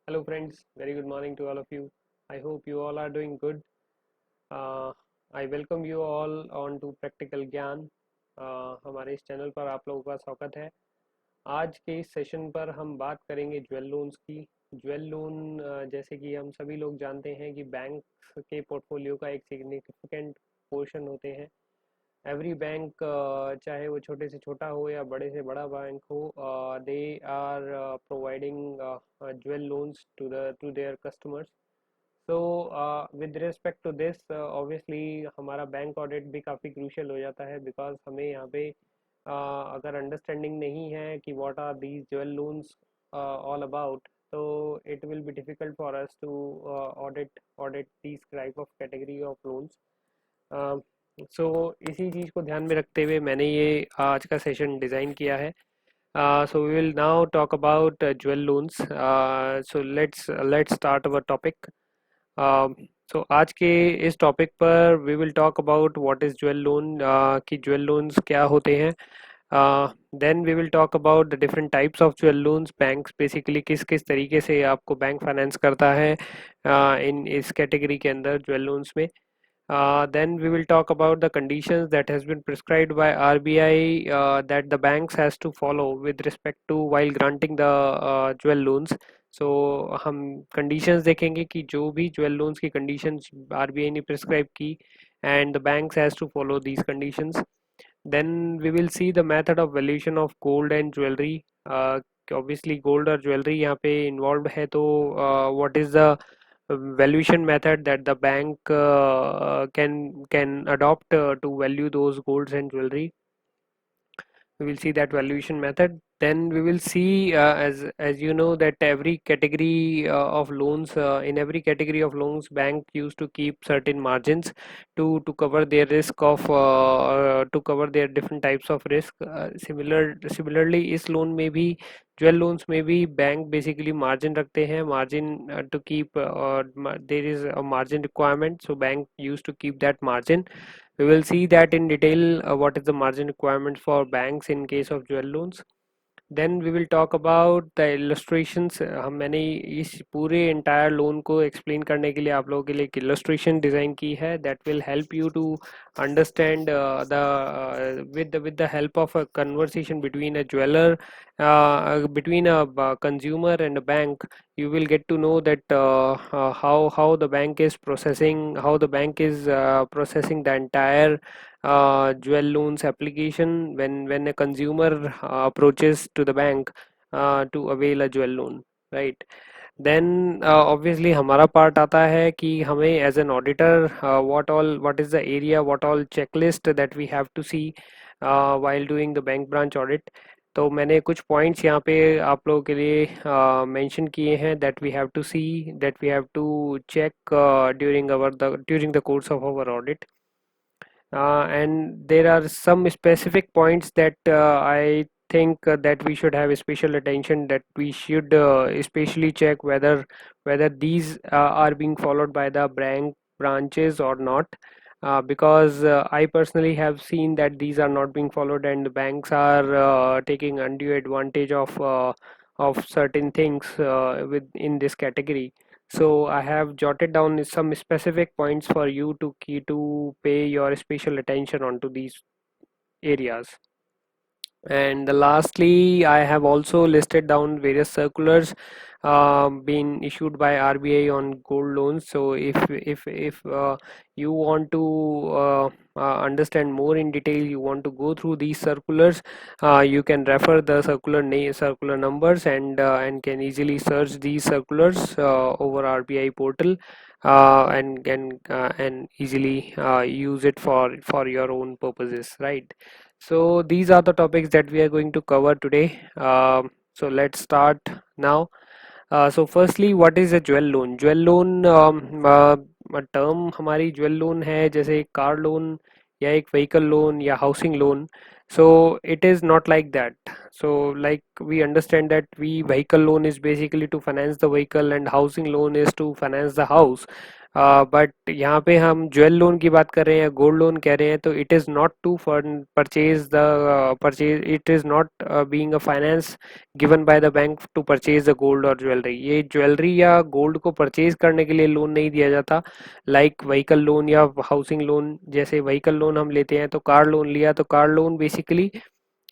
Hello friends, very good morning to all of you. I hope you all are doing good. uh, I welcome you all on to practical ज्ञान। हमारे इस channel पर आप लोगों का स्वागत है। आज के इस सेशन पर हम बात करेंगे ज्वेल लोन्स की। ज्वेल लोन जैसे कि हम सभी लोग जानते हैं कि बैंक के पोर्टफोलियो का एक सिग्निफिकेंट पोर्शन होते हैं। एवरी बैंक चाहे वो छोटे से छोटा हो या बड़े से बड़ा बैंक हो, they are providing jewel loans to their customers. So with respect to this obviously हमारा बैंक ऑडिट भी काफ़ी क्रूशियल हो जाता है, बिकॉज हमें यहाँ पे अगर अंडरस्टैंडिंग नहीं है कि what are these jewel loans all about, तो it will be difficult for us to audit these type of category of loans. So इसी चीज़ को ध्यान में रखते हुए मैंने ये आज का सेशन डिज़ाइन किया है। So we will now talk about jewel loans. So let's start our topic. Um, so आज के इस टॉपिक पर we will talk about what is jewel loan, कि jewel loans क्या होते हैं। Then we will talk about the different types of jewel loans. Banks basically किस किस तरीके से आपको बैंक फाइनेंस करता है इन इस कैटेगरी के अंदर jewel loans में। Then we will talk about the conditions that has been prescribed by RBI, that the banks has to follow with respect to while granting the jewel loans. So हम conditions देखेंगे कि जो भी jewel loans की conditions RBI ने prescribe की, and the banks has to follow these conditions. Then we will see the method of valuation of gold and jewelry. Obviously gold और jewelry यहाँ पे involved है, तो what is the valuation method that the bank can adopt to value those golds and jewelry. We will see that valuation method. Then we will see, as you know, that every category of loans, in every category of loans, bank used to keep certain margins to cover their risk of to cover their different types of risk. Similarly इस loan में भी, jewel loans में भी bank basically margin रखते हैं, margin to keep, there is a margin requirement, so bank use to keep that margin. We will see that in detail, what is the margin requirement for banks in case of jewel loans. Then we will talk about the illustrations. मैंने इस पूरे entire loan को explain करने के लिए आप लोगों के लिए एक illustration design की है, that will help you to understand the with the help of a conversation between a jeweler, between a consumer and a bank. You will get to know that how the bank is processing, processing the entire jewel loans application when a consumer approaches to the bank to avail a jewel loan, right? Then obviously हमारा part आता है कि हमें as an auditor, what is the area, what all checklist that we have to see while doing the bank branch audit. तो मैंने कुछ points यहाँ पे आप लोगों के लिए मेंशन किए हैं, that we have to see, that we have to check during the course of our audit. And there are some specific points that I think that we should have special attention, that we should especially check whether these are being followed by the branches or not, because I personally have seen that these are not being followed, and the banks are taking undue advantage of certain things within this category. So I have jotted down some specific points for you to pay your special attention onto these areas. And lastly, I have also listed down various circulars being issued by RBI on gold loans. So if you want to understand more in detail, you want to go through these circulars, you can refer the circular numbers, and can easily search these circulars over RBI portal, and easily use it for your own purposes, right? So these are the topics that we are going to cover today. So let's start now. So firstly, what is a jewel loan? Jewel loan term हमारी jewel loan है जैसे car loan या एक vehicle loan या housing loan. So it is not like that. So like we understand that vehicle loan is basically to finance the vehicle, and housing loan is to finance the house. But यहाँ पे हम jewel loan की बात कर रहे हैं, gold loan कह रहे हैं, तो it is not to for purchase the purchase, it is not being a finance given by the bank to purchase the gold और ज्वेलरी। ये ज्वेलरी या गोल्ड को परचेज करने के लिए लोन नहीं दिया जाता। लाइक व्हीकल लोन या हाउसिंग लोन, जैसे व्हीकल लोन हम लेते हैं तो कार लोन लिया, तो car loan basically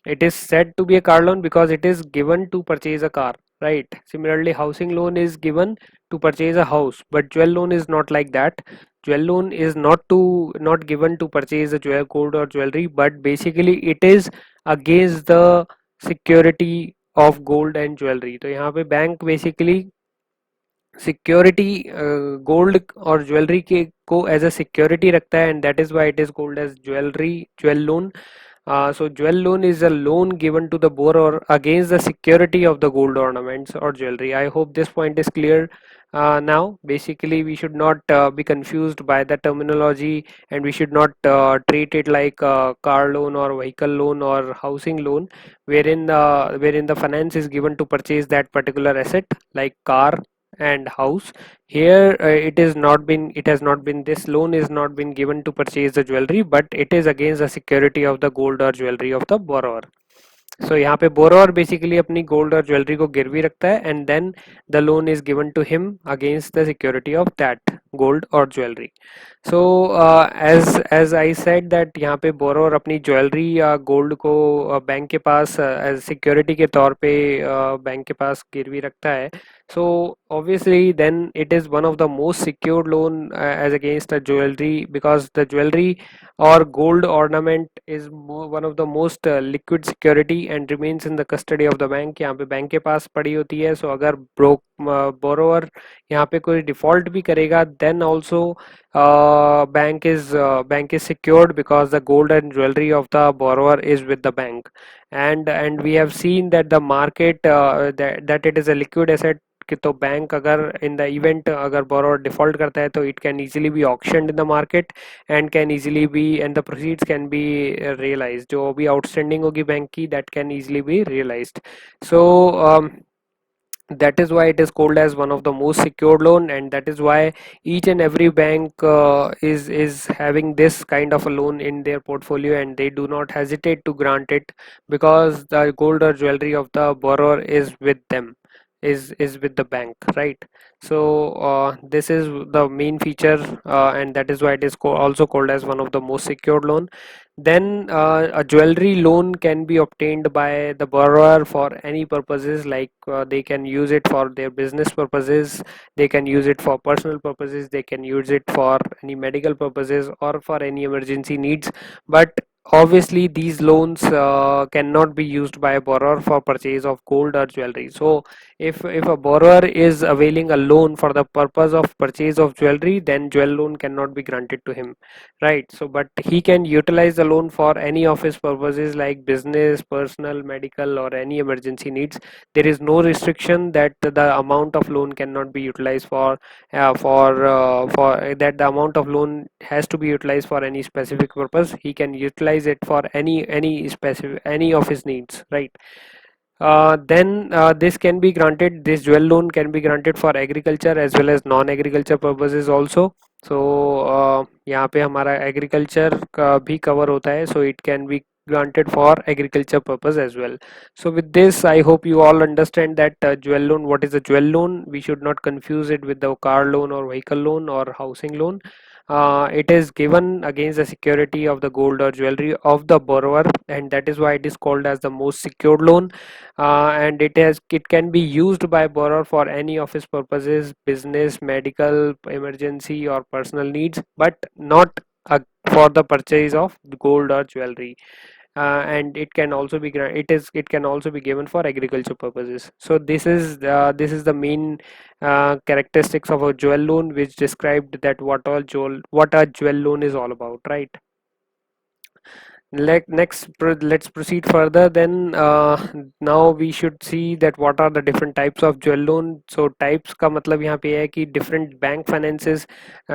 it is said to be a car loan because it is given to purchase a car, right? Similarly, housing loan is given to purchase a house, but jewel loan is not like that. Jewel loan is not given to purchase a jewel gold or jewelry, but basically it is against the security of gold and jewelry. तो यहाँ पे bank basically security gold और jewellery के को as a security रखता है, and that is why it is called as jewel loan. So jewel loan is a loan given to the borrower against the security of the gold ornaments or jewelry. I hope this point is clear now. Basically, we should not be confused by the terminology, and we should not treat it like car loan or vehicle loan or housing loan, wherein the finance is given to purchase that particular asset like car and house. Here it has not been, this loan is not been given to purchase the jewelry, but it is against the security of the gold or jewelry of the borrower. So यहाँ पे borrower basically अपनी gold और jewelry को गिरवी रखता है, and then the loan is given to him against the security of that gold or jewelry. So as I said that यहाँ पे borrower अपनी jewelry या gold को बैंक के पास as security के तौर पे बैंक के पास गिरवी रखता है. So obviously then it is one of the most secured loan as against a jewelry, because the jewelry or gold ornament is one of the most liquid security and remains in the custody of the bank. यहाँ पे bank के पास पड़ी होती है. So अगर borrower यहाँ पे कोई default भी करेगा, then also bank is secured because the gold and jewelry of the borrower is with the bank. And we have seen that the market that it is a liquid asset, कि तो bank अगर in the event अगर borrower default करता है तो it can easily be auctioned in the market, and can easily be and the proceeds can be realise, जो भी outstanding होगी बैंक की that can easily be realised. So that is why it is called as one of the most secured loan, and that is why each and every bank is having this kind of a loan in their portfolio, and they do not hesitate to grant it because the gold or jewelry of the borrower is with them, is with the bank, right? So this is the main feature, and that is why it is also called as one of the most secured loan. Then a jewelry loan can be obtained by the borrower for any purposes, like they can use it for their business purposes, they can use it for personal purposes, they can use it for any medical purposes or for any emergency needs. But obviously these loans cannot be used by a borrower for purchase of gold or jewelry. So if a borrower is availing a loan for the purpose of purchase of jewelry, then jewel loan cannot be granted to him, right? So but he can utilize the loan for any of his purposes like business, personal, medical, or any emergency needs. There is no restriction that the amount of loan cannot be utilized for that the amount of loan has to be utilized for any specific purpose. He can utilize it for any specific any of his needs, right? Then this can be granted, this jewel loan can be granted for agriculture as well as non-agriculture purposes also. So यहाँ पे हमारा agriculture का भी cover होता है, so it can be granted for agriculture purpose as well. So with this, I hope you all understand that jewel loan, what is a jewel loan. We should not confuse it with the car loan or vehicle loan or housing loan. It is given against the security of the gold or jewelry of the borrower, and that is why it is called as the most secured loan. And it can be used by borrower for any of his purposes, business, medical, emergency, or personal needs, but not for the purchase of gold or jewelry. And it can also be it can also be given for agriculture purposes. So this is the main characteristics of a jewel loan, which described that what a jewel loan is all about, right? Let's proceed further. Then now we should see that what are the different types of jewel loan. So types का मतलब यहाँ पे है कि different bank finances,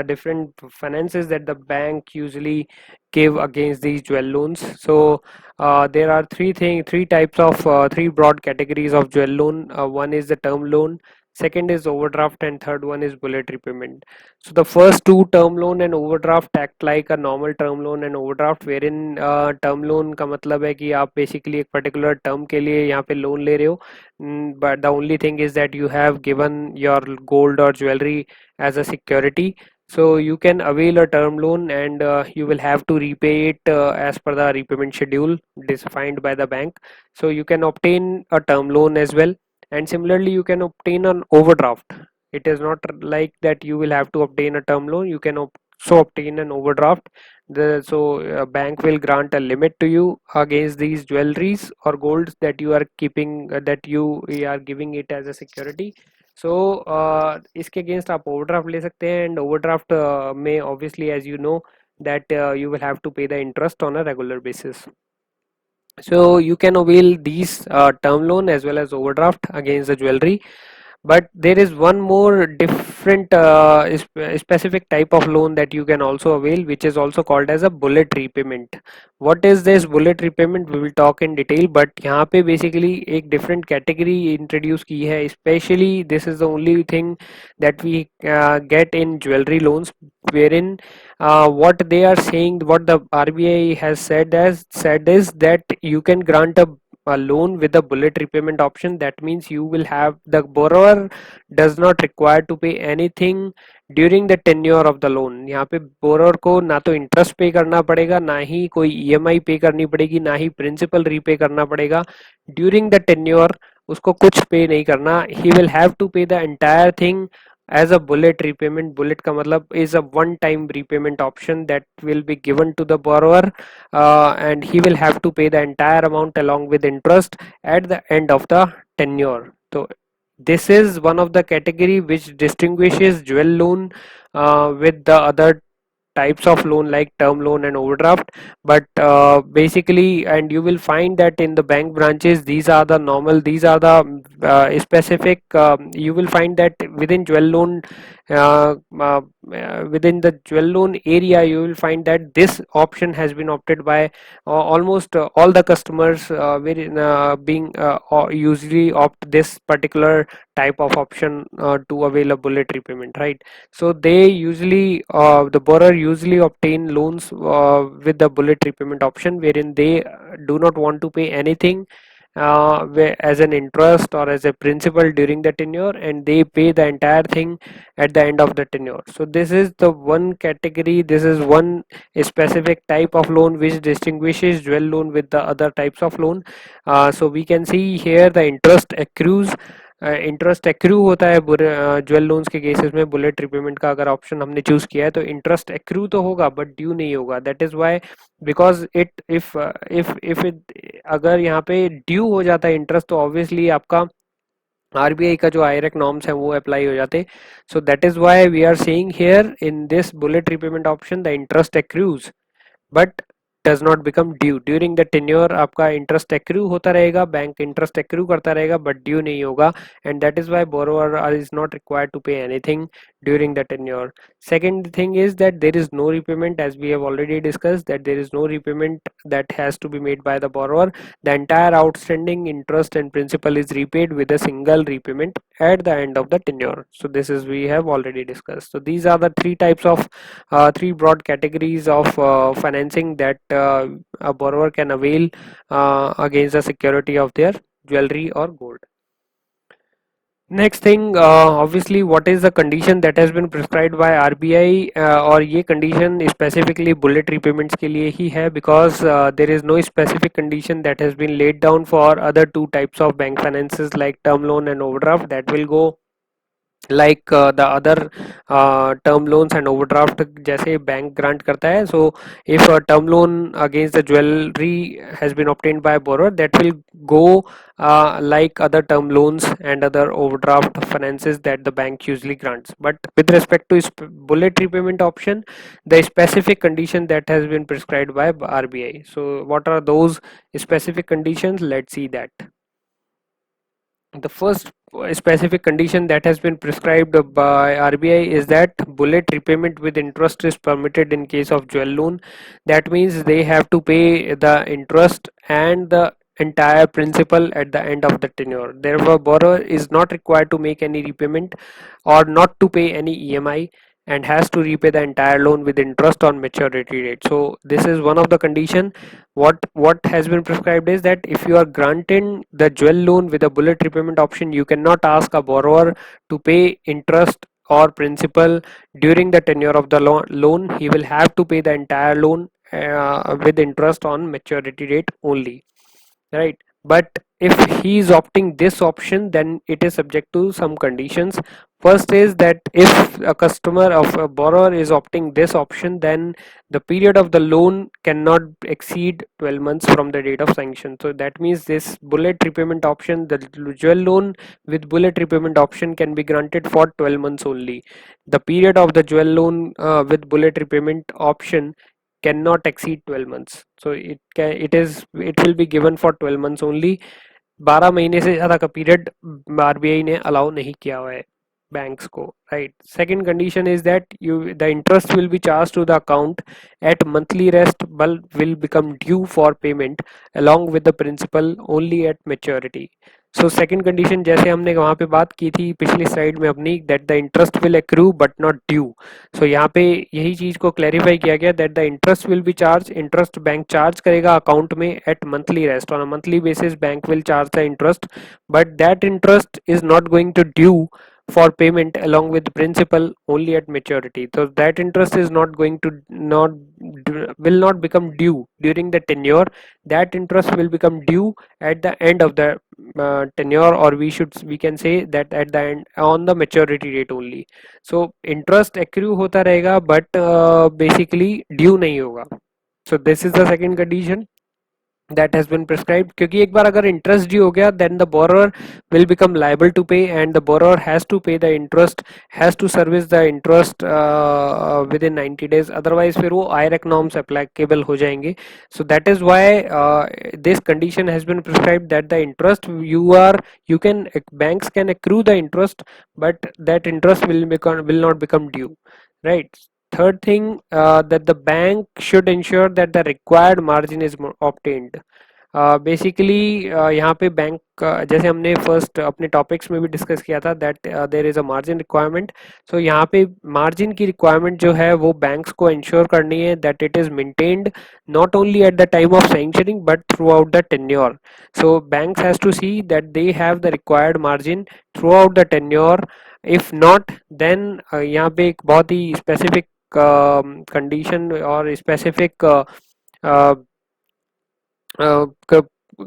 different finances that the bank usually give against these jewel loans. So there are three types of three broad categories of jewel loan. One is the term loan, second is overdraft, and third one is bullet repayment. So the first two, term loan and overdraft, act like a normal term loan and overdraft, wherein term loan का मतलब है कि आप basically एक particular term के लिए यहाँ पे loan ले रहे हो, but the only thing is that you have given your gold or jewelry as a security. So you can avail a term loan, and you will have to repay it as per the repayment schedule defined by the bank. So you can obtain a term loan as well, and similarly you can obtain an overdraft. It is not like that you will have to obtain a term loan, you can also obtain an overdraft. So a bank will grant a limit to you against these jewelries or golds that you are keeping, that you are giving it as a security. So इसके against आप overdraft ले सकते हैं, एंड overdraft में obviously as you know that you will have to pay the interest on a regular basis. So you can avail these term loan as well as overdraft against the jewelry. But there is one more different specific type of loan that you can also avail, which is also called as a bullet repayment. What is this bullet repayment? We will talk in detail, but यहाँ पे basically एक different category introduce की है. Especially this is the only thing that we get in jewelry loans, wherein what they are saying, what the RBI has said is that you can grant a loan with a bullet repayment option. That means you will have, the borrower does not require to pay anything during the tenure of the loan. यहाँ पे borrower को ना तो interest पे करना पड़ेगा, ना ही कोई ईएमआई पे करनी पड़ेगी, ना ही प्रिंसिपल रीपे करना पड़ेगा. ड्यूरिंग द टेन्योर उसको कुछ पे नहीं करना. ही विल हैव टू पे the entire thing as a bullet repayment. Bullet का मतलब is a one time repayment option that will be given to the borrower, and he will have to pay the entire amount along with interest at the end of the tenure. So this is one of the category which distinguishes jewel loan with the other types of loan like term loan and overdraft. But basically, and you will find that in the bank branches, these are the normal, these are the specific, you will find that within jewel loan, uh, uh, within the jewel loan area, you will find that this option has been opted by almost all the customers, wherein being or usually opt this particular type of option to avail a bullet repayment, right? So they usually, the borrower usually obtain loans with the bullet repayment option, wherein they do not want to pay anything as an interest or as a principal during the tenure, and they pay the entire thing at the end of the tenure. So this is the one category, this is one specific type of loan which distinguishes jewel loan with the other types of loan. So we can see here the interest accrues. Interest accrue होता है jewel loans के cases में. Bullet repayment का अगर option हमने choose किया है तो इंटरेस्ट एक्रू तो होगा बट ड्यू नहीं होगा. That is why, because it if it अगर यहाँ पे ड्यू हो जाता है इंटरेस्ट, तो ऑब्वियसली आपका आरबीआई का जो आईरेक नॉर्म्स है वो अप्लाई हो जाते. So that is why we are saying here in this bullet repayment option the interest accrues but does not become due. During the tenure आपका इंटरेस्ट एक्रू होता रहेगा, बैंक इंटरेस्ट एक्रू करता रहेगा but due नहीं होगा. And that is why borrower is not required to pay anything during the tenure. Second thing is that there is no repayment, as we have already discussed, that there is no repayment that has to be made by the borrower. The entire outstanding interest and principal is repaid with a single repayment at the end of the tenure. So this is, we have already discussed. So these are the three types of three broad categories of financing that a borrower can avail against the security of their jewelry or gold. Next thing, obviously what is the condition that has been prescribed by RBI, और ये condition specifically bullet repayments के लिए ही है, because there is no specific condition that has been laid down for other two types of bank finances like term loan and overdraft. That will go like the other term loans and overdraft जैसे bank grant करता है. So if a term loan against the jewelry has been obtained by a borrower, that will go like other term loans and other overdraft finances that the bank usually grants. But with respect to bullet repayment option, the specific condition that has been prescribed by RBI. So what are those specific conditions? Let's see that. The first specific condition that has been prescribed by RBI is that bullet repayment with interest is permitted in case of jewel loan. That means they have to pay the interest and the entire principal at the end of the tenure. Therefore, borrower is not required to make any repayment or not to pay any EMI and has to repay the entire loan with interest on maturity date. So this is one of the condition. What has been prescribed is that if you are granting the jewel loan with a bullet repayment option, you cannot ask a borrower to pay interest or principal during the tenure of the loan. He will have to pay the entire loan with interest on maturity date only, right? But if he is opting this option, then it is subject to some conditions. First is that if a customer of a borrower is opting this option, then the period of the loan cannot exceed 12 months from the date of sanction. So that means this bullet repayment option, the jewel loan with bullet repayment option, can be granted for 12 months only. The period of the jewel loan with bullet repayment option cannot exceed 12 months. So it will be given for 12 months only. 12 महीने से ज़्यादा का period RBI ने allow नहीं किया हुआ है banks को, right? Second condition is that you the interest will be charge to the account at monthly rest but will become due for payment along with the principal only at maturity. So second condition जैसे हमने वहाँ पे बात की थी पिछली slide में अपनी, that the interest will accrue but not due. So यहाँ पे यही चीज को क्लैरिफाई किया गया that the interest will be charge, interest bank charge करेगा अकाउंट में at monthly rest, on a monthly basis bank will charge the interest, but that interest is not going to due for payment along with principal only at maturity. So that interest is not going to not will not become due during the tenure. That interest will become due at the end of the tenure, or we can say that at the end on the maturity date only. So interest accrue होता रहेगा but basically due नहीं होगा. So this is the second condition that has been prescribed. क्योंकि एक बार अगर interest due हो गया then the borrower will become liable to pay and the borrower has to pay the interest, has to service the interest within 90 days, otherwise फिर वो IRAC norms applicable हो जाएंगे. So that is why this condition has been prescribed that the interest you can banks can accrue the interest but that interest will not become due, right? Third thing, that the bank should ensure that the required margin is obtained. Basically यहाँ पे bank जैसे हमने first अपने topics में भी discuss किया था that there is a margin requirement. So यहाँ पे मार्जिन की रिक्वायरमेंट जो है वो बैंक्स को इंश्योर करनी है that it is maintained not only at the time of sanctioning but throughout the tenure. So banks has to see that they have the required margin throughout the tenure. If not then यहाँ पे एक बहुत ही specific condition और specific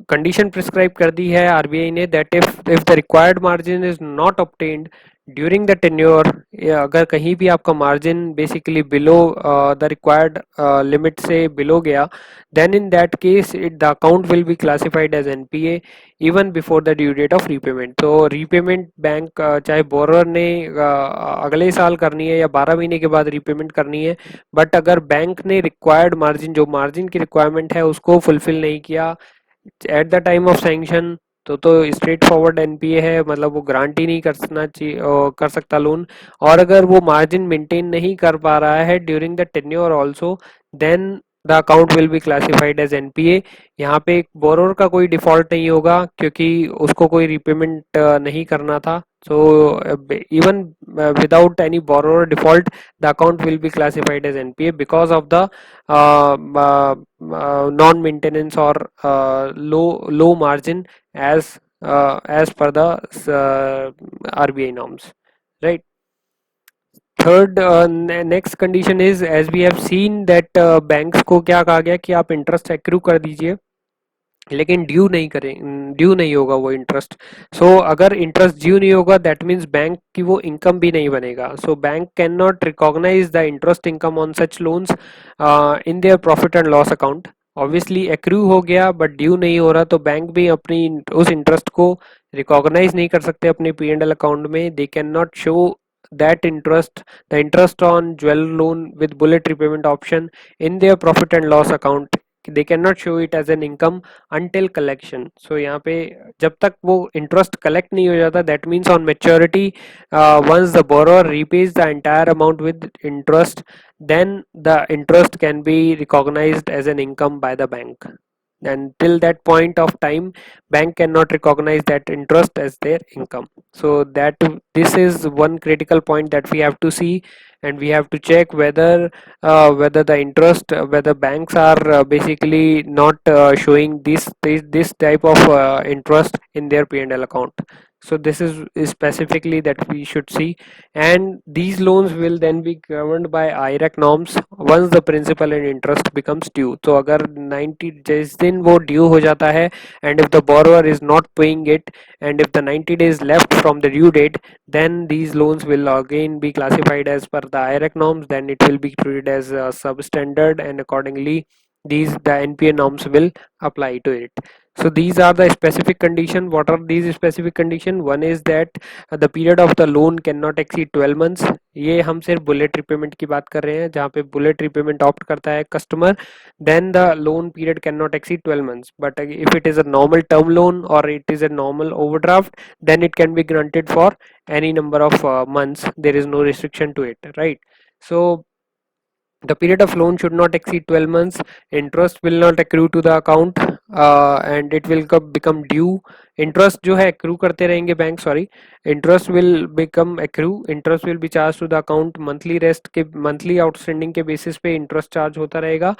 condition prescribe कर दी है RBI ने that if the required margin is not obtained during the tenure, अगर कहीं भी आपका margin basically below the required limit से बिलो गया then in that case the account will be classified as NPA even before the due date of repayment. तो repayment bank चाहे borrower ने अगले साल करनी है या 12 महीने के बाद रीपेमेंट करनी है, बट अगर बैंक ने रिक्वायर्ड मार्जिन जो मार्जिन की रिक्वायरमेंट है उसको फुलफिल नहीं किया eight the time of sanction तो स्ट्रेट फॉरवर्ड एनपीए है, मतलब वो ग्रांट ही नहीं करना चाहिए कर सकता लोन. और अगर वो मार्जिन मेंटेन नहीं कर पा रहा है during the tenure also then the account will be classified as NPA. यहाँ पे बोरोर का कोई डिफॉल्ट नहीं होगा क्योंकि उसको कोई रीपेमेंट नहीं करना था. So even without any borrower default, the account will be classified as NPA because of the non-maintenance or low margin as per the RBI norms, right? Third next condition is as we have seen that banks को क्या कहा गया कि आप interest accrue कर दीजिए लेकिन due नहीं होगा वो इंटरेस्ट. सो अगर इंटरेस्ट ड्यू नहीं होगा दैट मीन्स बैंक की वो इनकम भी नहीं बनेगा. So bank can not recognise the interest income on such loans in their profit and loss account. Obviously accrue हो गया बट ड्यू नहीं हो रहा तो बैंक भी अपनी उस इंटरेस्ट को रिकॉग्नाइज नहीं कर सकते अपने पी एंड एल अकाउंट में. दे can not show that interest the interest on jewel loan with bullet repayment option in their profit and loss account. they cannot show it as an income until collection. so यहाँ पे जब तक वो interest collect नहीं हो जाता that means on maturity once the borrower repays the entire amount with interest then the interest can be recognized as an income by the bank. and till that point of time bank cannot recognize that interest as their income. So that this is one critical point that we have to see, and we have to check whether the interest, whether banks are basically not showing this type of interest in their P&L account. So this is specifically that we should see, and these loans will then be governed by IRAC norms once the principal and interest becomes due. तो अगर 90 जिस दिन वो due हो जाता है, and if the borrower is not paying it, and if the 90 days left from the due date, then these loans will again be classified as per the IRAC norms. Then it will be treated as substandard, and accordingly the NPA norms will apply to it. So these are the specific condition. What are these specific condition? One is that the period of the loan cannot exceed 12 months. ये हम सिर्फ bullet repayment की बात कर रहे हैं, जहाँ पे बुलेट रिपेमेंट ऑप्ट करता है customer, then the loan period cannot exceed 12 months. But if it is a normal term loan or it is a normal overdraft, then it can be granted for any number of months. There is no restriction to it, right? So the period of loan should not exceed 12 months. Interest will not accrue to the account, and it will become due. Interest जो है accrue करते रहेंगे bank, sorry, interest will become accrue. Interest will be charged to the account monthly rest के monthly outstanding के basis पे interest charge होता रहेगा,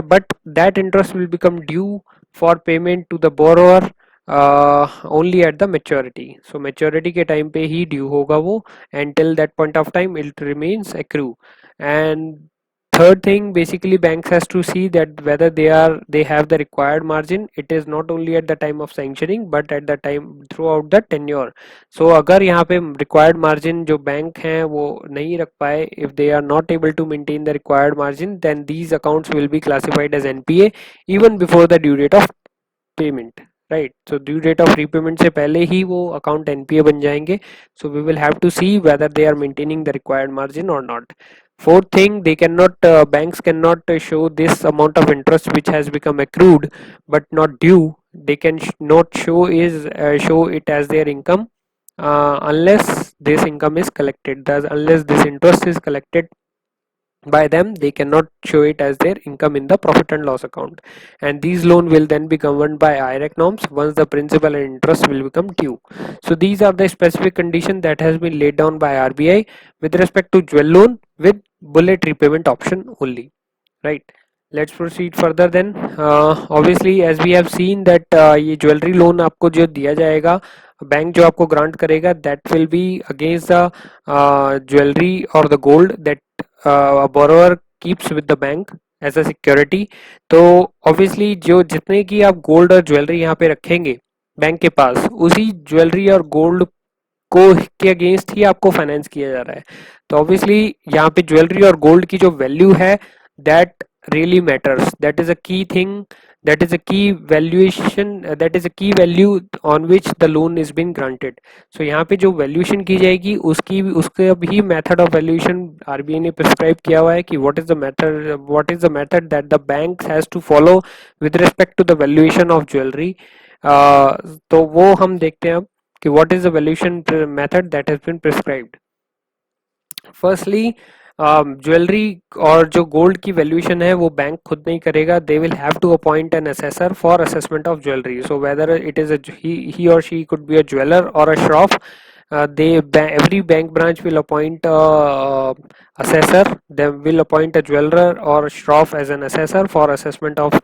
but that interest will become due for payment to the borrower only at the maturity. So maturity के time पे ही due होगा वो, and till that point of time it remains accrue. And third thing, basically banks has to see that whether they have the required margin. It is not only at the time of sanctioning but at the time throughout the tenure. So अगर यहाँ पे required margin जो bank हैं वो नहीं रख पाए, if they are not able to maintain the required margin, then these accounts will be classified as NPA even before the due date of payment, right? So due date of repayment से पहले ही वो account NPA बन जाएंगे. So we will have to see whether they are maintaining the required margin और not. Fourth thing, they cannot banks cannot show this amount of interest which has become accrued but not due. They can not show it as their income unless this income is collected. Thus, unless this interest is collected by them, they cannot show it as their income in the profit and loss account, and these loan will then be governed by IRAC norms once the principal and interest will become due. So these are the specific condition that has been laid down by RBI with respect to jewel loan with bullet repayment option only, right? Let's proceed further then. Obviously as we have seen that ये jewellery loan आपको जो दिया जाएगा, bank जो आपको grant करेगा, that will be against the jewelry or the gold that a borrower keeps with the bank as a security. तो obviously जो जितने की आप गोल्ड और ज्वेलरी यहाँ पे रखेंगे बैंक के पास, उसी ज्वेलरी और गोल्ड को के अगेंस्ट ही आपको फाइनेंस किया जा रहा है. तो ऑब्वियसली यहाँ पे ज्वेलरी और गोल्ड की जो वैल्यू है, that really matters. That is a key thing, that is a key valuation, that is a key value on which the loan is being granted. So यहाँ पे जो वैल्यूएशन की जाएगी उसका भी मेथड ऑफ वैल्यूएशन आरबीआई ने prescribe किया हुआ है कि what is the method that the bank has to follow with respect to the valuation of jewelry. तो वो हम देखते हैं अब कि what is the valuation method that has been prescribed. Firstly jewellery और जो गोल्ड की वैल्यूएशन है वो बैंक खुद नहीं करेगा. They will have to appoint an assessor for assessment of jewellery. So whether it is he or she could be a jeweler or a shroff, every bank branch will appoint assessor. They will appoint a jeweler or a shroff as an assessor for assessment of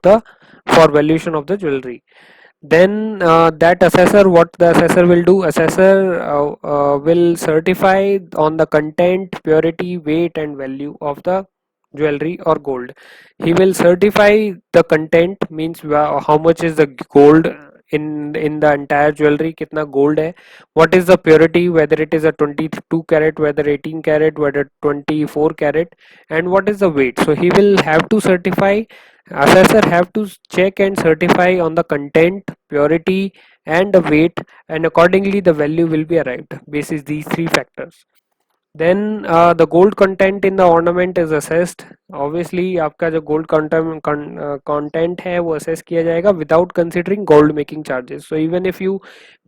for valuation of the jewelry. Then that assessor, what the assessor will do, assessor will certify on the content, purity, weight and value of the jewelry or gold. He will certify the content, means how much is the gold in the entire jewelry, kitna gold hai, what is the purity, whether it is a 22 carat, whether 18 carat, whether 24 carat, and what is the weight. So he will have to certify, assessor have to check and certify on the content, purity and the weight, and accordingly the value will be arrived basis these three factors. Then the gold content in the ornament is assessed. Obviously आपका जो gold content है वो assess किया जाएगा without considering gold making charges. So even if you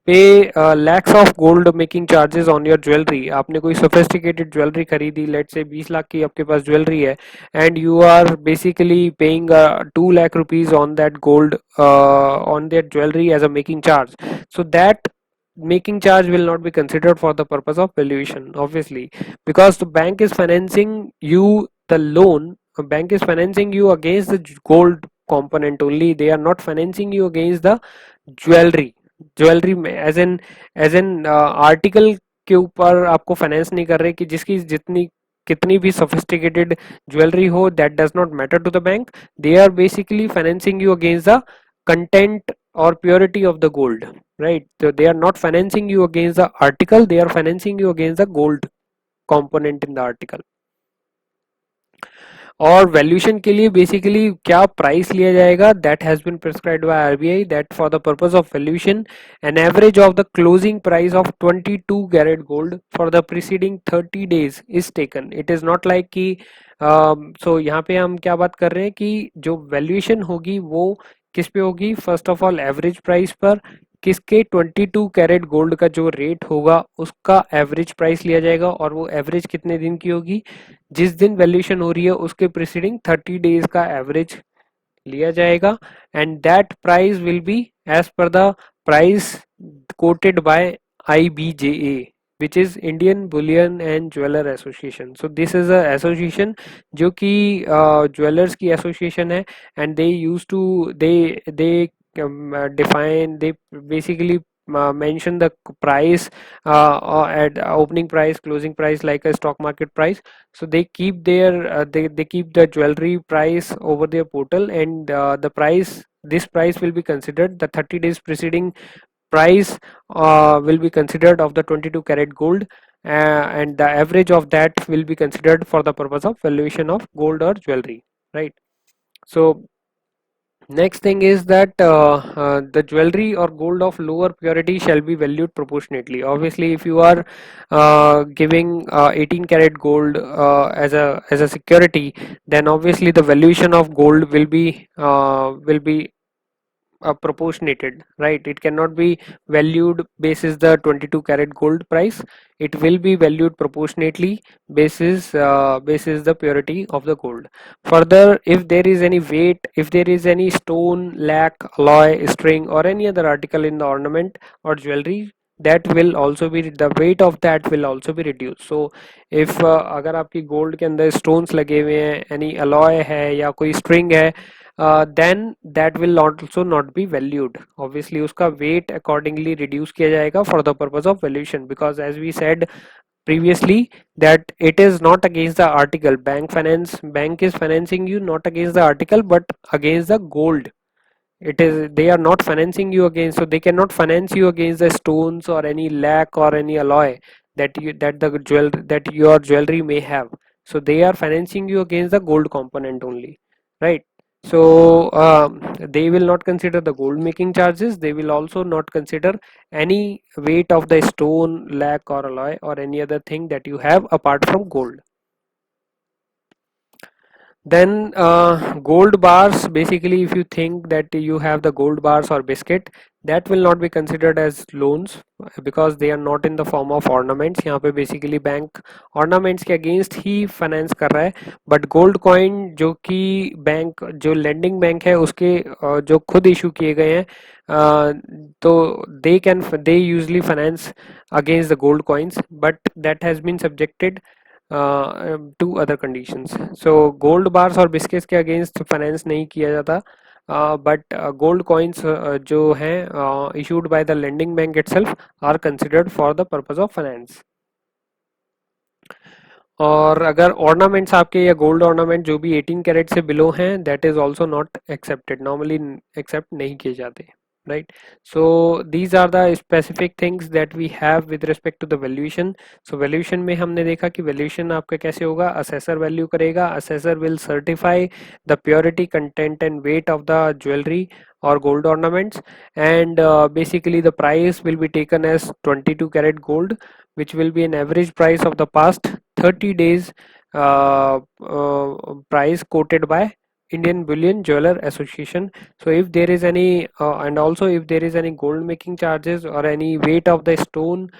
pay lakhs of gold making charges on your jewelry. आपने कोई sophisticated jewelry खरीदी, let's say 20 lakh की आपके पास jewelry है, and you are basically paying 2 lakh rupees on that gold, on that jewelry as a making charge. So that making charge will not be considered for the purpose of valuation, obviously, because the bank is financing you the loan. A bank is financing you against the gold component only. They are not financing you against the jewellery. Jewellery में as an article के ऊपर आपको finance नहीं कर रहे कि जिसकी जितनी कितनी भी सोफिस्टिकेटेड ज्वेलरी हो, that does not matter to the bank. They are basically financing you against the content और purity of the gold, right? So they are not financing you against the article, they are financing you against the gold component in the article. और valuation के लिए basically क्या price लिया जाएगा, that has been prescribed by RBI that for the purpose of valuation an average of the closing price of 22 carat gold for the preceding 30 days is taken. It is not like कि so यहाँ पे हम क्या बात कर रहे हैं कि जो वैल्यूएशन होगी वो किस पे होगी, first of all average price पर. किसके 22 कैरेट गोल्ड का जो रेट होगा उसका एवरेज प्राइस लिया जाएगा, और वो एवरेज कितने दिन की होगी, जिस दिन वैल्यूएशन हो रही है उसके प्रीसीडिंग 30 डेज का एवरेज लिया जाएगा. And that price will be as per the price quoted by IBJA, which is Indian Bullion and Jeweler Association. So this is a association जो कि ज्वेलर्स की एसोसिएशन है, and they used to define, they basically mention the price at opening price, closing price, like a stock market price. So they keep they keep the jewelry price over their portal, and the price, this price will be considered, the 30 days preceding price will be considered of the 22 karat gold, and the average of that will be considered for the purpose of valuation of gold or jewelry, right? So next thing is that the jewelry or gold of lower purity shall be valued proportionately. Obviously, if you are giving 18 karat gold as a security, then obviously the valuation of gold will be proportionated, right? It cannot be valued basis the 22 karat gold price. It will be valued proportionately basis the purity of the gold. Further, if there is any weight, if there is any stone, lac, alloy, string, or any other article in the ornament or jewelry, that will also be, the weight of that will also be reduced. So if अगर आपकी gold के अंदर stones लगे हुए हैं, any alloy है या कोई string है, then that will also not be valued. Obviously उसका weight accordingly reduce किया जाएगा for the purpose of valuation, because as we said previously that it is not against the article. Bank is financing you not against the article but against the gold. It is, they are not financing you against, so they cannot finance you against the stones or any lac or any alloy that your jewelry may have. So they are financing you against the gold component only, right? So they will not consider the gold making charges. They will also not consider any weight of the stone, lac, or alloy, or any other thing that you have apart from gold. Then gold bars, basically if you think that you have the gold bars or biscuit, that will not be considered as loans because they are not in the form of ornaments. यहाँ पे basically bank ornaments के against ही finance कर रहा है, but gold coin जो कि bank, जो lending bank है उसके जो खुद issue किए गए हैं, तो they usually finance against the gold coins, but that has been subjected to other conditions. So gold bars और बिस्किट्स के अगेंस्ट फाइनेंस नहीं किया जाता, बट गोल्ड कॉइन्स जो हैं issued by the lending bank itself are considered for the purpose of finance. और अगर ornaments आपके या गोल्ड ऑर्नामेंट जो भी 18 कैरेट से बिलो हैं, that is also not accepted, normally accept नहीं किए जाते, right? So these are the specific things that we have with respect to the valuation. So valuation में हमने देखा कि valuation आपका कैसे होगा, assessor value करेगा, assessor will certify the purity, content and weight of the jewelry or gold ornaments, and basically the price will be taken as 22 karat gold, which will be an average price of the past 30 days price quoted by Indian Bullion Jeweler Association. So if there is any, and also if there is any gold making charges or any weight of the stone,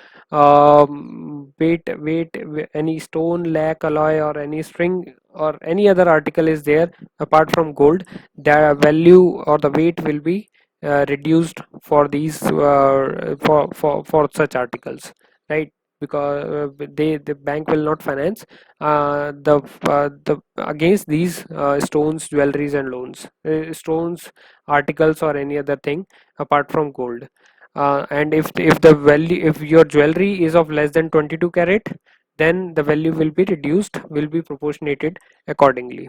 any stone, lac, alloy, or any string or any other article is there apart from gold, the value or the weight will be reduced for these for such articles, right? Because the bank will not finance the against these stones, jewelries, and loans, stones, articles, or any other thing apart from gold. And if the value, if your jewelry is of less than 22 carat, then the value will be reduced, will be proportionated accordingly.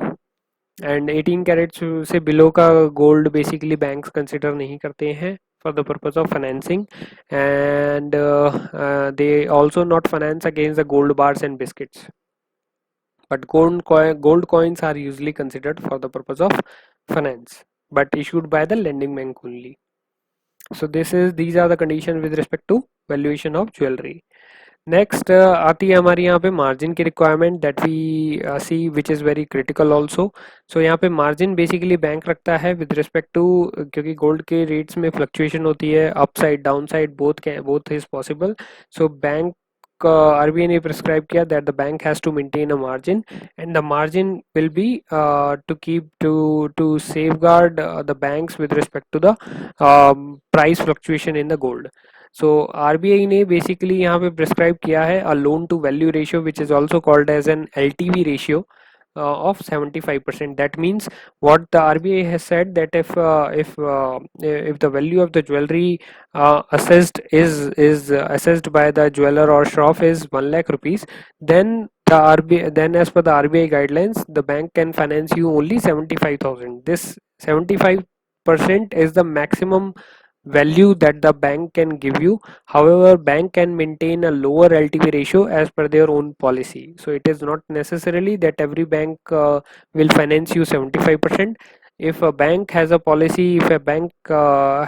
And 18 carat से below का gold basically banks consider नहीं करते हैं for the purpose of financing and they also not finance against the gold bars and biscuits but gold coins are usually considered for the purpose of finance but issued by the lending bank only. So these are the conditions with respect to valuation of jewelry. Next आती है हमारी यहाँ पे margin की requirement that we see which is very critical also. So यहाँ पे margin basically bank रखता है विद रिस्पेक्ट टू, क्योंकि गोल्ड के रेट्स में फ्लक्चुएशन होती है, up side down side both is possible. So bank RBI ने प्रिस्क्राइब किया that the bank has to maintain a margin and the margin will be to safeguard the banks with respect to the price fluctuation in the gold. So RBI ने basically यहाँ पे prescribe किया है अ loan to value ratio which is also called as an LTV ratio of 75%. That means what the RBI has said that if the value of the jewelry assessed is assessed by the jeweler or shop is 1 lakh rupees, then then as per the RBI guidelines, the bank can finance you only 75,000. This 75% is the maximum value that the bank can give you. However, bank can maintain a lower LTV ratio as per their own policy. So it is not necessarily that every bank will finance you 75%. If a bank has a policy, if a bank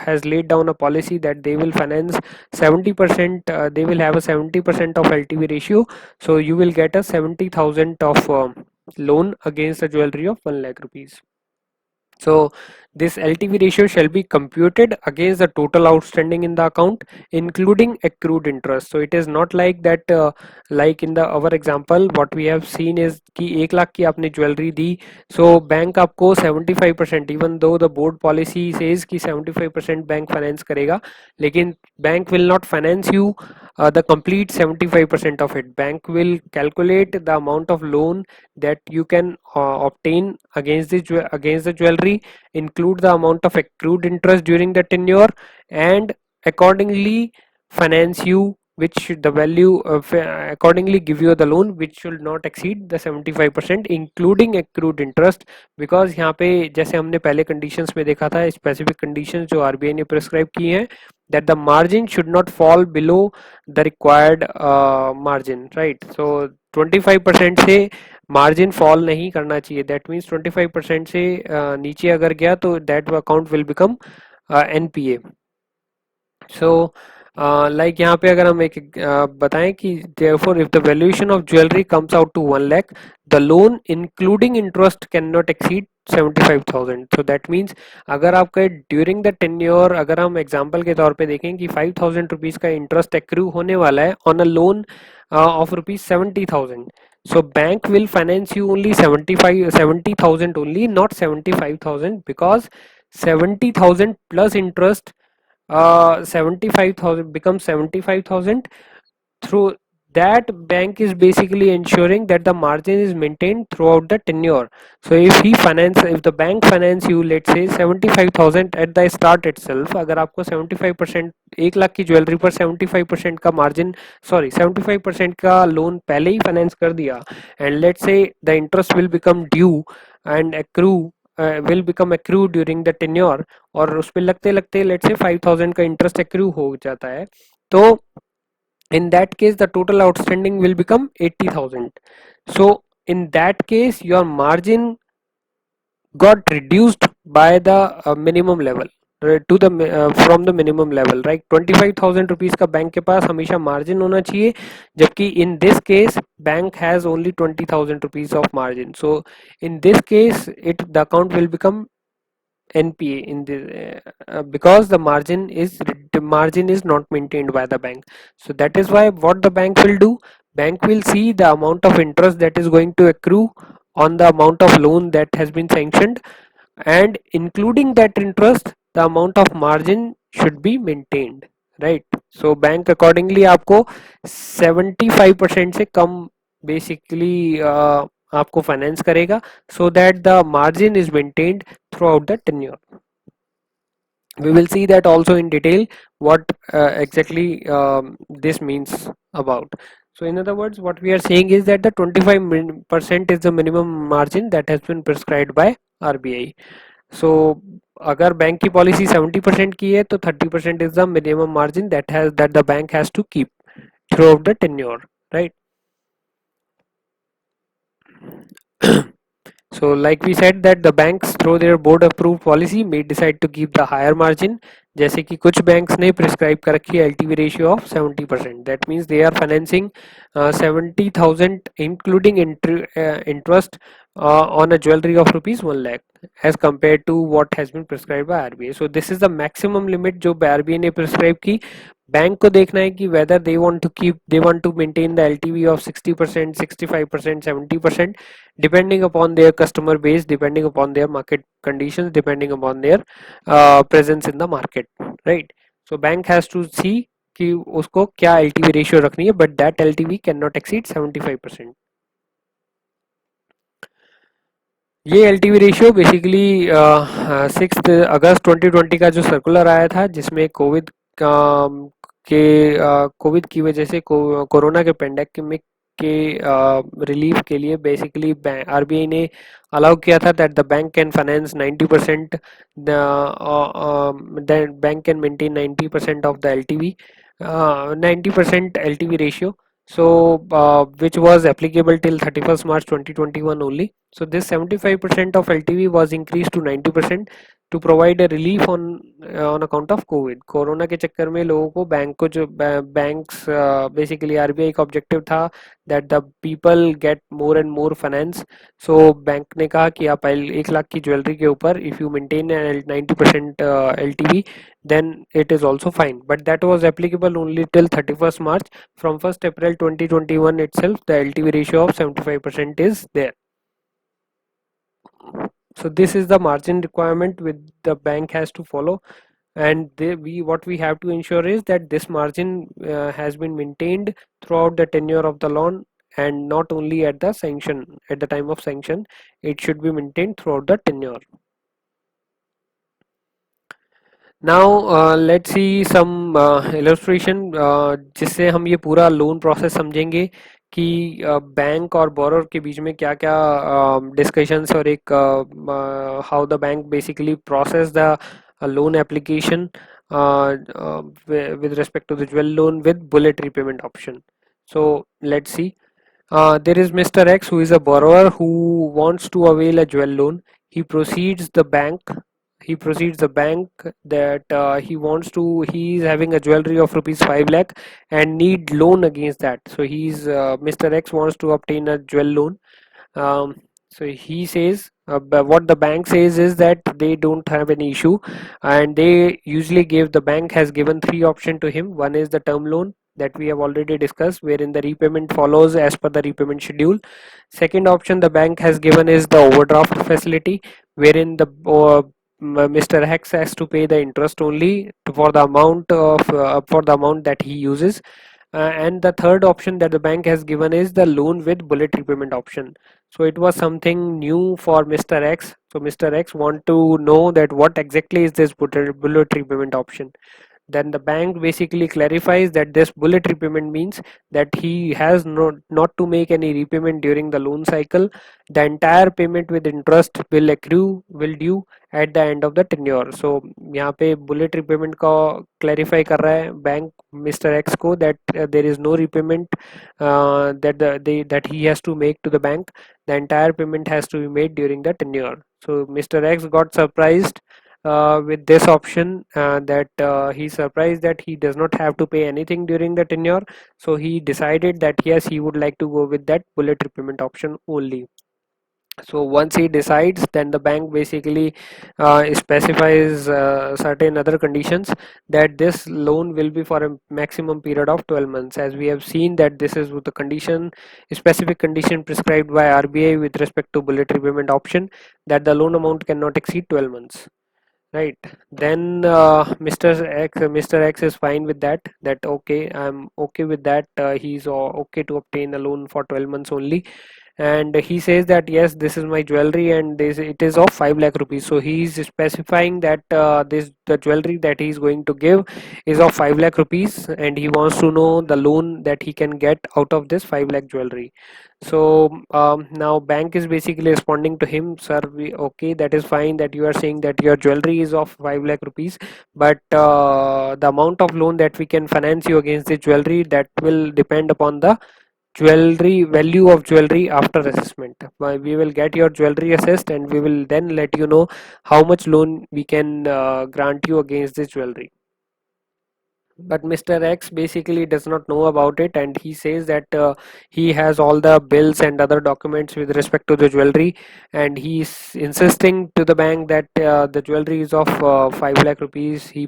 has laid down a policy that they will finance 70%, they will have a 70% of LTV ratio. So you will get a 70,000 of loan against a jewelry of 1 lakh rupees. So this LTV ratio shall be computed against the total outstanding in the account, including accrued interest. So it is not like that, like in the our example, what we have seen is कि 1 लाख की आपने jewellery दी, so bank आपको 75%, even though the board policy says कि 75% bank finance करेगा, लेकिन bank will not finance you the complete 75% of it. Bank will calculate the amount of loan that you can obtain against the jewelry, include the amount of accrued interest during the tenure, and accordingly finance you, which the value of accordingly give you the loan which should not exceed the 75% including accrued interest. Because यहाँ पे जैसे हमने पहले conditions में देखा था, specific conditions जो RBI ने prescribe की हैं, that the margin should not fall below the required margin, right? So 25% से मार्जिन फॉल नहीं करना चाहिए. दैट मीन्स 25% से नीचे अगर गया तो that account will become NPA. So like यहाँ पे अगर हम एक बताएं कि therefore if the valuation of jewelry comes out to 1 lakh, the loan including interest cannot exceed 75,000. So that means अगर आपका ड्यूरिंग द टेन्योर, अगर हम एग्जांपल के तौर पे देखें कि 5,000 रुपीज का इंटरेस्ट एक्रू होने वाला है on a loan of rupees 70,000. So bank will finance you only 70,000 only, not 75,000, because 70,000 plus interest, 75,000 becomes 75,000. Through that, bank is basically ensuring that the margin is maintained throughout the tenure. So if the bank finance you, let's say 75,000 at the start itself, अगर आपको 75%, 1 लाख की jewellery पर 75% का margin, sorry 75% का loan पहले ही finance कर दिया, and let's say the interest will become due and will become accrue during the tenure, और उस पे लगते लगते let's say 5,000 का इंटरेस्ट accrue हो जाता है, तो in that case the total outstanding will become 80,000. So in that case your margin got reduced by the minimum level. To the from the minimum level, right. 25,000 rupees का bank के पास हमेशा margin होना चाहिए, जबकि in this case bank has only 20,000 rupees of margin. So in this case it the account will become NPA in the because the margin is not maintained by the bank. So that is why what the bank will do, bank will see the amount of interest that is going to accrue on the amount of loan that has been sanctioned, and including that interest the amount of margin should be maintained, right? So bank accordingly आपको 75% से कम basically आपको finance करेगा, so that the margin is maintained throughout the tenure. We will see that also in detail what exactly this means about. So in other words, what we are saying is that the 25% is the minimum margin that has been prescribed by RBI. So अगर bank की policy 70% की है तो 30% is the minimum margin that the bank has to keep throughout the tenure, right? So like we said that the banks through their board approved policy may decide to keep the higher margin. जैसे कि कुछ banks ने prescribe कर रखी है LTV ratio of 70%. That means they are financing 70,000 including interest on a jewelry of rupees 1 lakh as compared to what has been prescribed by RBI. So this is the maximum limit जो RBI ने prescribe की. Bank को देखना है कि whether they want to maintain the LTV of 60%, 65%, 70%, depending upon their customer base, depending upon their market conditions, depending upon their presence in the market, right? So bank has to see कि उसको क्या LTV ratio रखनी है, but that LTV cannot exceed 75%. ये LTV ratio basically 6 अगस्त 2020 का जो circular आया था जिसमें कोविड की वजह से कोरोना के पेंडेमिक के रिलीफ के लिए बेसिकली RBI ने अलाउ किया था that the bank can finance 90%, the bank can maintain 90% of the LTV, 90% LTV ratio. So which was applicable till 31st March 2021 only. So this 75% of LTV was increased to 90% to provide a relief on account of COVID. Corona के चक्कर में लोगों को bank को जो banks basically RBI का objective था that the people get more and more finance. So bank ने कहा कि आप 1 लाख की ज्वेलरी के ऊपर if you maintain a 90% LTV then it is also fine. But that was applicable only till 31st March. From 1st April 2021 itself, the LTV ratio of 75% is there. So this is the margin requirement which the bank has to follow, and what we have to ensure is that this margin has been maintained throughout the tenure of the loan, and not only at the time of sanction, it should be maintained throughout the tenure. Now let's see some illustration जिससे हम ये पूरा loan process समझेंगे कि bank और borrower के बीच में क्या क्या डिस्कशंस और एक how the bank basically process the loan application with respect to the jewel loan with bullet repayment option. So let's see. There is Mr. X who is a borrower who wants to avail a jewel loan. He proceeds the bank. He proceeds the bank that he is having a jewelry of rupees 5 lakh and need loan against that. So Mr. X wants to obtain a jewel loan. So he says, but what the bank says is that they don't have any issue, and they usually the bank has given three options to him. One is the term loan that we have already discussed, wherein the repayment follows as per the repayment schedule. Second option the bank has given is the overdraft facility, wherein the Mr. X has to pay the interest only for the amount that he uses. And the third option that the bank has given is the loan with bullet repayment option. So it was something new for Mr. X. So Mr. X want to know that what exactly is this bullet repayment option. Then the bank basically clarifies that this bullet repayment means that he has not to make any repayment during the loan cycle. The entire payment with interest will due at the end of the tenure. So यहाँ पे bullet repayment का clarify कर रहा है bank Mr. X को that there is no repayment that he has to make to the bank. The entire payment has to be made during the tenure. So Mr. X got surprised with this option, that he's surprised that he does not have to pay anything during the tenure. So he decided that yes, he would like to go with that bullet repayment option only. So once he decides, then the bank basically specifies certain other conditions, that this loan will be for a maximum period of 12 months. As we have seen that this is with the condition, specific condition prescribed by RBI with respect to bullet repayment option, that the loan amount cannot exceed 12 months. Right. Then Mr. X is fine with that. That okay, I'm okay with that. He's okay to obtain a loan for 12 months only, and he says that yes, this is my jewelry and this it is of 5 lakh rupees. So he is specifying that this the jewelry that he is going to give is of 5 lakh rupees, and he wants to know the loan that he can get out of this 5 lakh jewelry. So now bank is basically responding to him, sir, okay, that is fine that you are saying that your jewelry is of 5 lakh rupees, but the amount of loan that we can finance you against the jewelry, that will depend upon the jewelry value of jewelry after assessment. We will get your jewelry assessed, and we will then let you know how much loan we can grant you against this jewelry. But Mr. X basically does not know about it, and he says that he has all the bills and other documents with respect to the jewelry, and he's insisting to the bank that the jewelry is of 5 lakh rupees he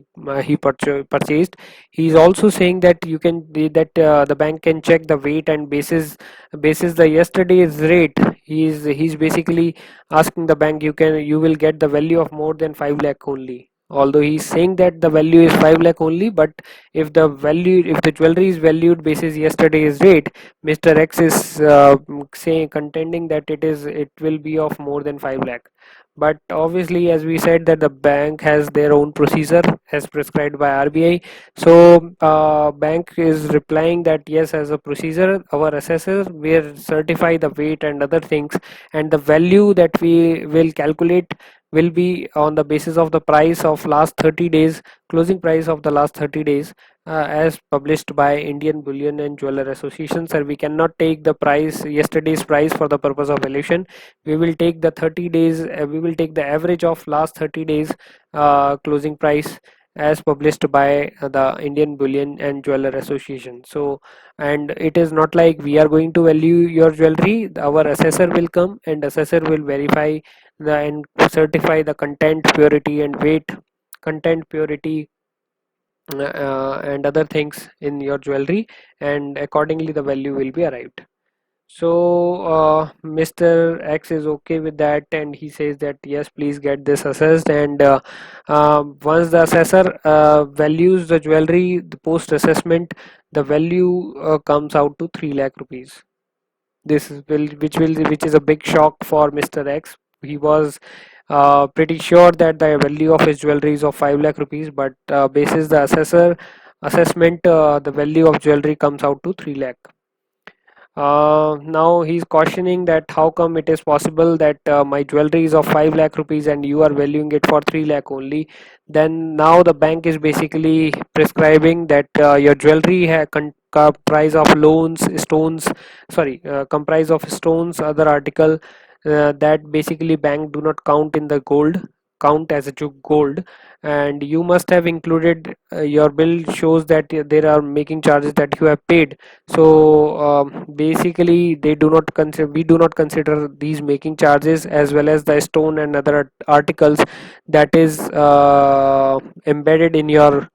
purchased. He's also saying that the bank can check the weight, and basis the yesterday's rate. He's basically asking the bank, you will get the value of more than 5 lakh only, although he's saying that the value is 5 lakh only. But if the jewelry is valued basis yesterday's rate, Mr. X is saying contending that it will be of more than 5 lakh. But obviously, as we said, that the bank has their own procedure as prescribed by RBI. So bank is replying that yes, as a procedure, our assessor will certify the weight and other things, and the value that we will calculate will be on the basis of the price of last 30 days, closing price of the last 30 days, as published by Indian Bullion and Jeweler Association. Sir, we cannot take the price, yesterday's price, for the purpose of valuation. We will take the 30 days, we will take the average of last 30 days closing price as published by the Indian Bullion and Jeweler Association. So, and it is not like we are going to value your jewelry. Our assessor will come, and assessor will verify and certify the content, purity, and weight, content, purity, and other things in your jewelry, and accordingly the value will be arrived. So Mr. X is okay with that, and he says that yes, please get this assessed. And once the assessor values the jewelry, the post assessment, the value comes out to 3 lakh rupees. This is which is a big shock for Mr. X. He was pretty sure that the value of his jewelry is of 5 lakh rupees, but basis the assessor assessment, the value of jewelry comes out to 3 lakh. Now he's cautioning that how come it is possible that my jewelry is of 5 lakh rupees and you are valuing it for 3 lakh only. Then now the bank is basically prescribing that your jewelry comprise of comprise of stones, other article, that basically bank do not count in the gold, count as a gold, and you must have included, your bill shows that there are making charges that you have paid. So basically they do not consider we do not consider these making charges as well as the stone and other articles that is embedded in your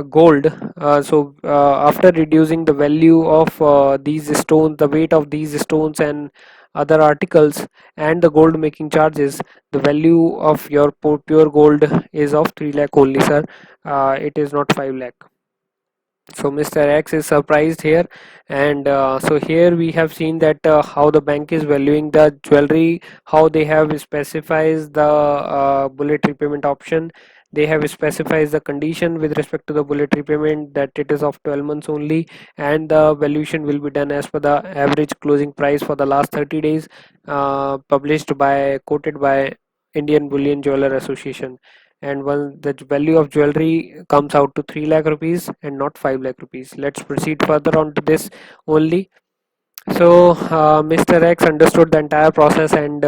gold. After reducing the value of these stones, the weight of these stones and other articles, and the gold making charges, the value of your pure gold is of 3 lakh only, sir. It is not 5 lakh. So Mr. X is surprised here, and so here we have seen that how the bank is valuing the jewelry, how they have specifies the bullet repayment option. They have specifies the condition with respect to the bullet repayment, that it is of 12 months only, and the valuation will be done as per the average closing price for the last 30 days, published by quoted by Indian Bullion Jeweler Association. And when the value of jewelry comes out to 3 lakh rupees and not 5 lakh rupees. Let's proceed further on to this only. So Mr. X understood the entire process, and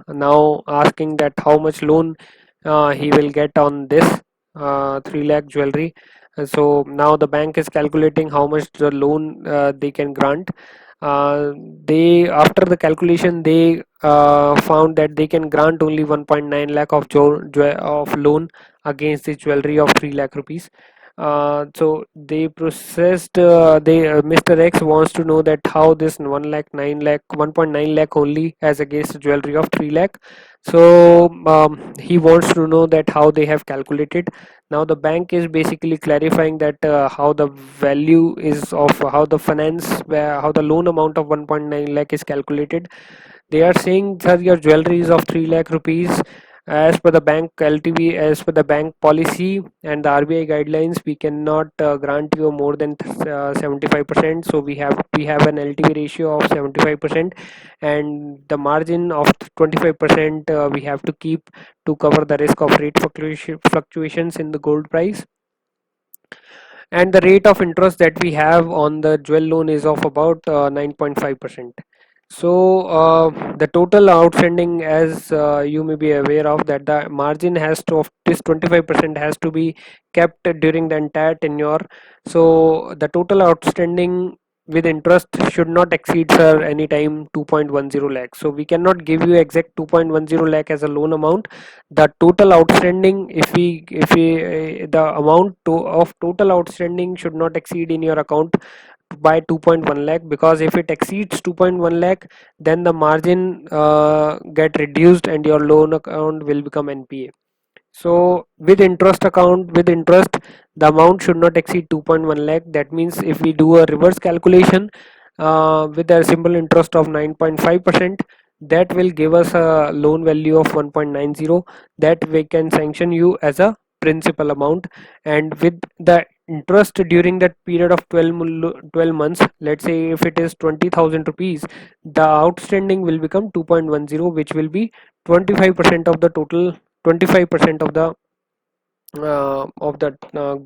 now asking that how much loan he will get on this 3 lakh jewelry. So now the bank is calculating how much the loan they can grant. Uh, they after the calculation they found that they can grant only 1.9 lakh of of loan against the jewelry of 3 lakh rupees. So they processed. Mr. X wants to know that how this 1.9 lakh only as against jewelry of 3 lakh. So he wants to know that how they have calculated. Now the bank is basically clarifying that how the value is of how the how the loan amount of 1.9 lakh is calculated. They are saying that your jewelry is of 3 lakh rupees. As per the bank LTV, as per the bank policy and the RBI guidelines, we cannot grant you more than 75%. So we have an LTV ratio of 75%, and the margin of 25% we have to keep to cover the risk of rate fluctuations in the gold price. And the rate of interest that we have on the jewel loan is of about 9.5%. So the total outstanding, as you may be aware of, that the margin has to of this 25% has to be kept during the entire tenure. So the total outstanding with interest should not exceed, sir, anytime 2.10 lakh. So we cannot give you exact 2.10 lakh as a loan amount. The total outstanding, if we the amount of total outstanding should not exceed in your account by 2.1 lakh, because if it exceeds 2.1 lakh, then the margin get reduced and your loan account will become NPA. So with interest, the amount should not exceed 2.1 lakh. That means if we do a reverse calculation with a simple interest of 9.5%, that will give us a loan value of 1.90 that we can sanction you as a principal amount. And with the interest during that period of 12 months, let's say if it is 20,000 rupees, the outstanding will become 2.10, which will be 25% of the total, 25% of the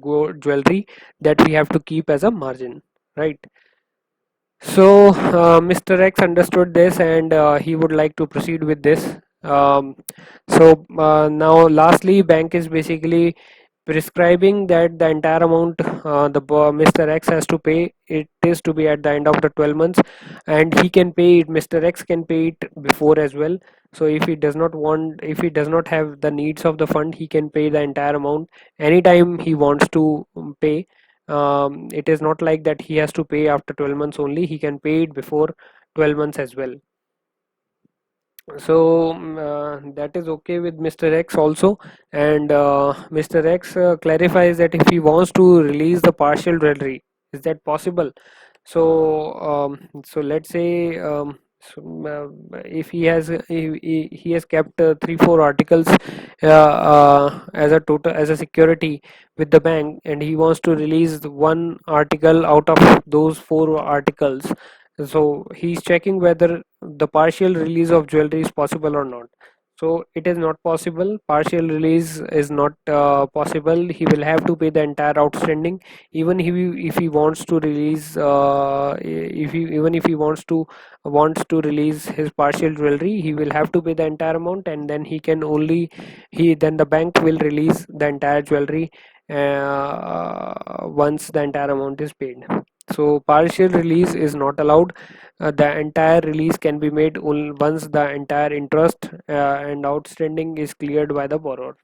gold jewelry that we have to keep as a margin, right? So Mr. X understood this, and he would like to proceed with this. Now lastly, bank is basically prescribing that the entire amount Mr. X has to pay, it is to be at the end of the 12 months, and he can pay it, Mr. X can pay it before as well. So if he does not have the needs of the fund, he can pay the entire amount anytime he wants to pay. It is not like that he has to pay after 12 months only, he can pay it before 12 months as well. So that is okay with Mr. X also. And Mr. X clarifies that if he wants to release the partial jewelry, is that possible? So let's say if he has kept 3 4 articles as a total, as a security with the bank, and he wants to release one article out of those 4 articles. So he's checking whether the partial release of jewelry is possible or not. So it is not possible, partial release is not possible. He will have to pay the entire outstanding. Even if he wants to release if he even if he wants to release his partial jewelry, he will have to pay the entire amount, and then he then the bank will release the entire jewelry once the entire amount is paid. So partial release is not allowed. The entire release can be made only once the entire interest and outstanding is cleared by the borrower.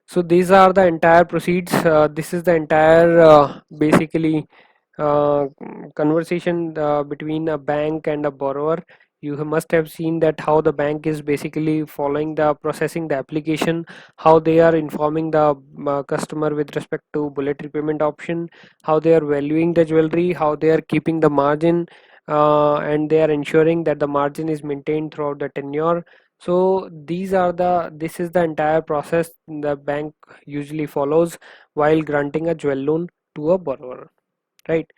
So these are the entire proceeds. This is the entire basically conversation between a bank and a borrower. You must have seen that how the bank is basically following the processing the application, how they are informing the customer with respect to bullet repayment option, how they are valuing the jewelry, how they are keeping the margin, and they are ensuring that the margin is maintained throughout the tenure. So this is the entire process the bank usually follows while granting a jewel loan to a borrower, right?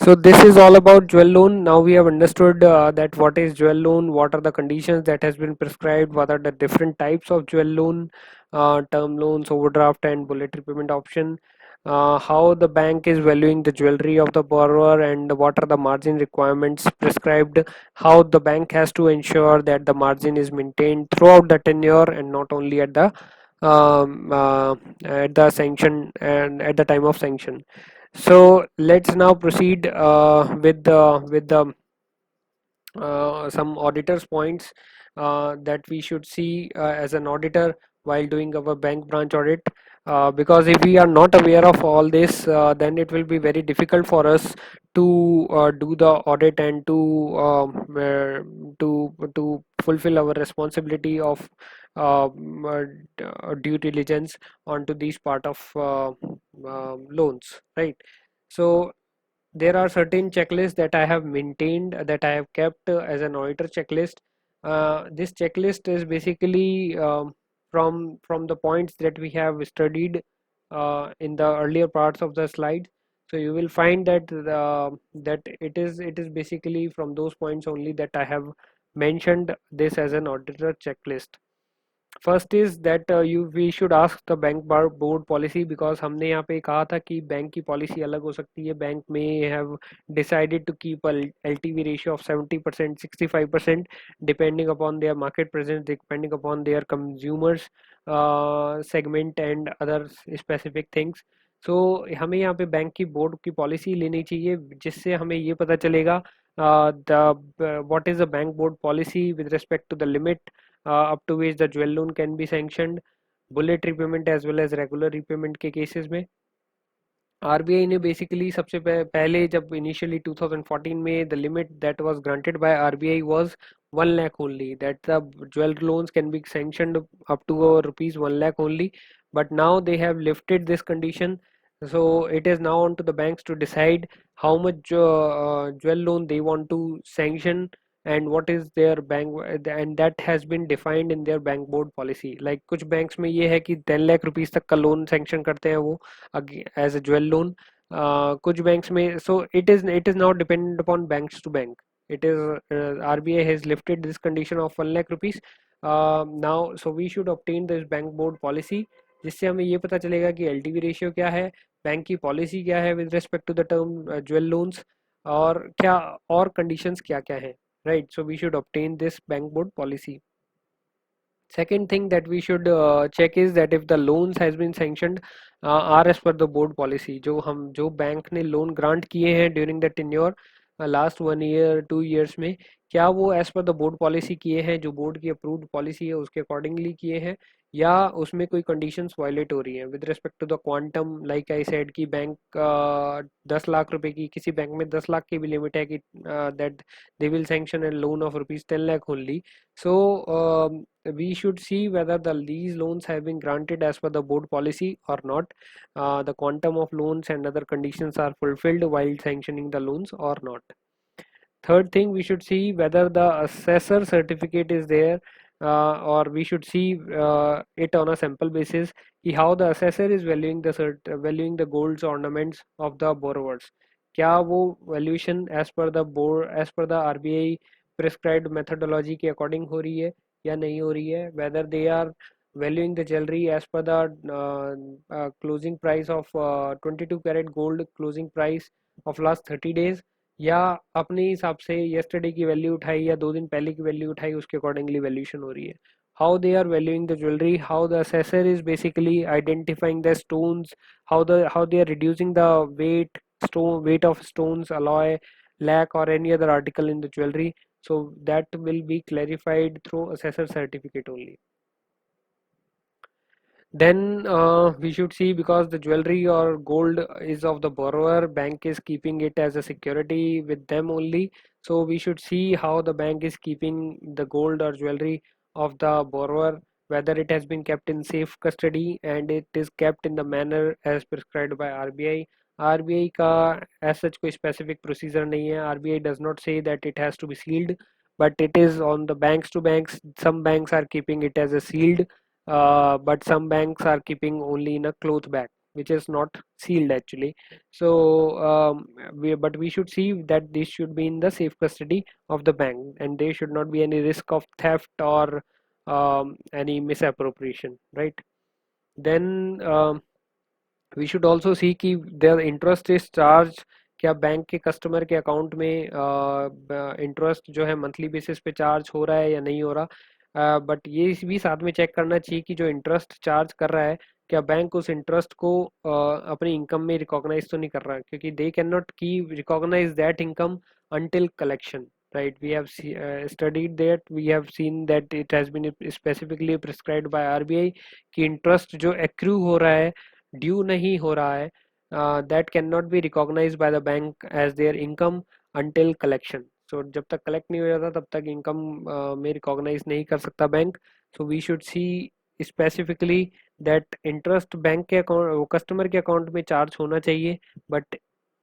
So this is all about jewel loan. Now we have understood that what is jewel loan, what are the conditions that has been prescribed, what are the different types of jewel loan, term loans, overdraft, and bullet repayment option. how the bank is valuing the jewelry of the borrower and what are the margin requirements prescribed, how the bank has to ensure that the margin is maintained throughout the tenure and not only um, uh, at the sanction and at the time of sanction. So let's now proceed with the some auditors points that we should see as an auditor while doing our bank branch audit, because if we are not aware of all this, then it will be very difficult for us to do the audit and to fulfill our responsibility of due diligence onto these part of loans, right? So there are certain checklists that I have maintained, that I have kept as an auditor checklist. This checklist is basically from the points that we have studied in the earlier parts of the slide. So you will find that that it is basically from those points only that I have mentioned this as an auditor checklist. First is that you we should ask the bank board policy, because हमने यहाँ पे कहा था कि bank की policy अलग हो सकती है. बैंक में have decided to keep LTV ratio of 70%, 65%, depending upon their market presence, depending upon their consumers segment and other specific things. So हमें यहाँ पे बैंक की बोर्ड की पॉलिसी लेनी चाहिए जिससे हमें ये पता चलेगा the what is the bank board policy with respect to the limit up to which the jewel loan can be sanctioned, bullet repayment as well as regular repayment के cases में. आरबीआई ने बेसिकली सबसे पहले जब initially 2014 में the limit that was granted by RBI was 1 lakh only, that the jewel loans can be sanctioned up to rupees 1 lakh only, but now they have lifted this condition. So it is now on to the banks to decide how much jewel loan they want to sanction and what is their bank, and that has been defined in their bank board policy. Like कुछ banks में ये है कि 10 lakh rupees तक का loan sanction करते हैं वो as a jewel loan. कुछ banks में, so it is now dependent upon banks to bank. It is RBI has lifted this condition of 1 lakh rupees now, so we should obtain this bank board policy जिससे हमें ये पता चलेगा कि LTV ratio क्या है, bank की policy क्या है with respect to the term jewel loans, और क्या और कंडीशंस क्या क्या है, right? So we should obtain this bank board policy. Second thing that we should check is that if the loans has been sanctioned are as per the board policy. जो bank ने loan grant किए हैं during the tenure last 1 year 2 years में, क्या वो as per the board policy किए हैं, जो बोर्ड की अप्रूव्ड पॉलिसी है उसके अकॉर्डिंगली किए हैं, या उसमें कोई कंडीशंस वायलेट हो रही हैं with respect to the quantum. Like I said कि बैंक 10 लाख रुपए की, किसी बैंक में 10 लाख की भी लिमिट है कि that they will sanction A loan of rupees 10 lakh only. So we should see whether these loans have been granted as per the board policy or not. The quantum of loans and other conditions are fulfilled while sanctioning the loans or not. Third thing, we should see whether the assessor certificate is there, or we should see it on a sample basis, how the assessor is valuing the golds ornaments of the borrowers. क्या वो valuation as per the board, as per the RBI prescribed methodology के according हो रही है या नहीं हो रही है, whether they are valuing the jewelry as per the closing price of 22 karat gold closing price of last 30 days, या अपने हिसाब से yesterday की वैल्यू उठाई या 2 दिन पहले की वैल्यू उठाई, उसके अकॉर्डिंगली वैल्यूएशन हो रही है. How they are valuing the jewellery, how the assessor is basically identifying the stones, how they are reducing the weight of stones, alloy, lac or any other article in the jewelry. So that will be clarified through assessor certificate only. Then we should see, because the jewelry or gold is of the borrower, bank is keeping it as a security with them only. So we should see how the bank is keeping the gold or jewelry of the borrower, whether it has been kept in safe custody and it is kept in the manner as prescribed by RBI. RBI का as such कोई specific procedure नहीं है. RBI does not say that it has to be sealed, but it is on the banks to banks. Some banks are keeping it as a sealed, but some banks are keeping only in a cloth bag which is not sealed actually. So but we should see that this should be in the safe custody of the bank and there should not be any risk of theft or any misappropriation, right? Then we should also see कि there interest is charge, क्या bank के customer के account में interest जो है monthly basis पे charge हो रहा है या नहीं हो रहा। बट ये भी साथ में चेक करना चाहिए कि जो इंटरेस्ट चार्ज कर रहा है, क्या बैंक उस इंटरेस्ट को अपनी इनकम में रिकॉग्नाइज तो नहीं कर रहा है, क्योंकि दे कैन नॉट की recognise that income until collection, right? We have studied that, we have seen that it has been specifically prescribed by RBI कि इंटरेस्ट जो एक्रू हो रहा है, ड्यू नहीं हो रहा है, that can not be recognise by the bank as their income until collection. So जब तक कलेक्ट नहीं हो जाता तब तक इनकम में रिकॉग्नाइज नहीं कर सकता bank. So we should see specifically that interest bank के अकाउंट कस्टमर के अकाउंट में चार्ज होना चाहिए, बट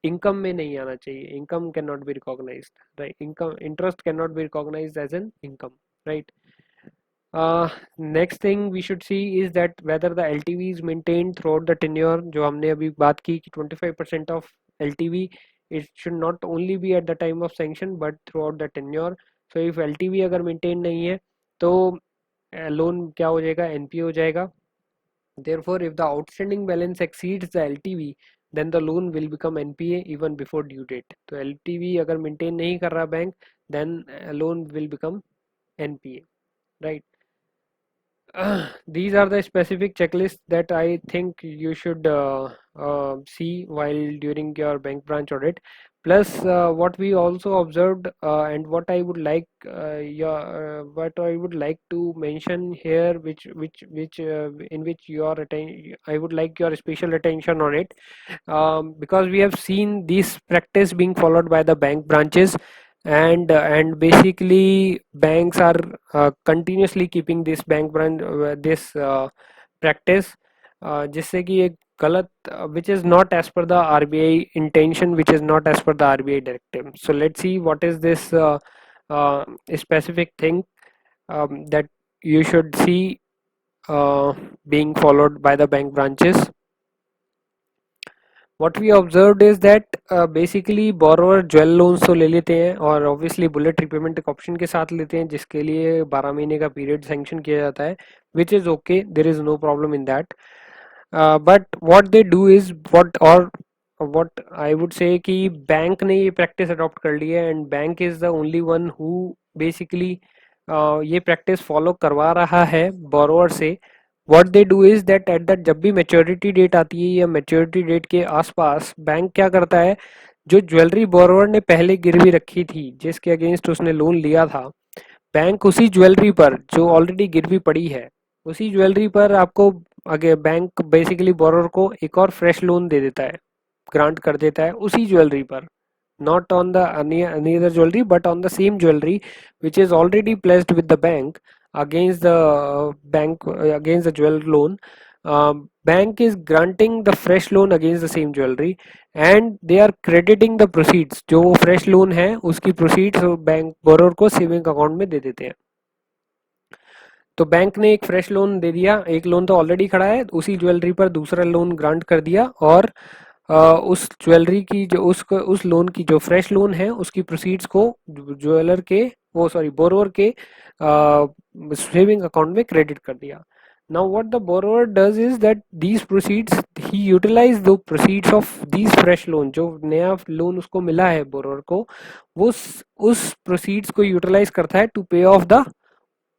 इनकम में नहीं आना चाहिए। Income can not be recognised, right? Income interest can not be recognised as an income, right? Next thing we should see is that whether the LTV is maintained throughout the tenure. जो हमने अभी बात की कि 25% of LTV it should not only be at the time of sanction but throughout the tenure. So if LTV अगर maintain नहीं है तो लोन क्या हो जाएगा? NPA हो जाएगा। Therefore, if the outstanding balance exceeds the LTV, then the loan will become NPA even before due date. तो LTV अगर maintain नहीं कर रहा bank, then loan will become NPA, right? These are the specific checklists that I think you should see while during your bank branch audit. Plus, what we also observed and what I would like what I would like to mention here, which in which I would like your special attention on it, because we have seen this practice being followed by the bank branches, and basically banks are continuously keeping this bank branch this practice, जिससे कि एक गलत which is not as per the RBI intention, which is not as per the RBI directive. So let's see what is this specific thing that you should see being followed by the bank branches. What we observed is that basically borrower jewel loans तो ले लेते हैं और obviously bullet repayment एक option के साथ लेते हैं, जिसके लिए 12 महीने का पीरियड सैंक्शन किया जाता है, which is okay, there is no problem in that. But what they do is what I would say कि बैंक ने ये प्रैक्टिस अडॉप्ट कर ली है, and bank is the only one who basically ये practice follow करवा रहा है borrower से। What they do is that at that जब भी मेच्योरिटी डेट आती है या मेच्योरिटी डेट के आसपास बैंक क्या करता है, जो ज्वेलरी बोरोवर ने पहले गिरवी रखी थी जिसके अगेंस्ट उसने लोन लिया था, बैंक उसी ज्वेलरी पर जो ऑलरेडी गिरवी पड़ी है, उसी ज्वेलरी पर आपको आगे बैंक बेसिकली बोरोवर को एक और फ्रेश लोन दे देता है, ग्रांट कर देता है उसी ज्वेलरी पर, not on the any other jewelry but on the same jewelry which is already placed with the bank against the against the jewel loan. Bank is granting the fresh loan against the same jewelry and they are crediting the proceeds, जो fresh loan है उसकी proceeds bank borrower को saving account में दे देते हैं। तो bank ने एक फ्रेश लोन दे दिया, एक लोन तो ऑलरेडी खड़ा है, उसी ज्वेलरी पर दूसरा लोन ग्रांट कर दिया, और उस ज्वेलरी की जो उस लोन की जो फ्रेश लोन है उसकी प्रोसीड्स को ज्वेलर के वो सॉरी बोरोवर के सेविंग अकाउंट में क्रेडिट कर दिया। Now what the borrower does is that these proceeds he utilise the proceeds of these fresh loan, जो नया लोन उसको मिला है बोरोवर को, वो उस प्रोसीड्स को यूटिलाइज करता है टू पे ऑफ द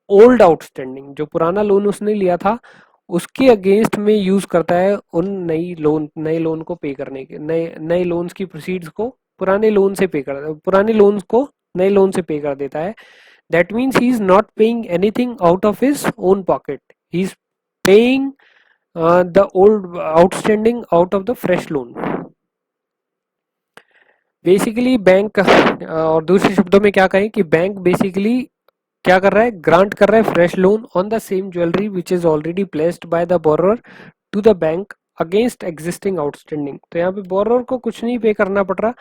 ओल्ड आउटस्टैंडिंग, जो पुराना लोन उसने लिया था उसके अगेंस्ट में यूज करता है उन नए लोन को पे करने के, नए लोन्स की प्रोसीड्स को पुराने लोन से पे कर पुराने लोन्स को नए लोन से पे कर देता है। That means he is not paying anything out of his own pocket, he is paying the old outstanding out of the fresh loan. Basically bank और दूसरे शब्दों में क्या कहें कि बैंक बेसिकली क्या कर रहा है, ग्रांट कर रहा है fresh loan on the same jewellery which is already placed by the borrower to the bank against existing outstanding. तो यहाँ पे बोरोवर को कुछ नहीं पे करना पड़ रहा,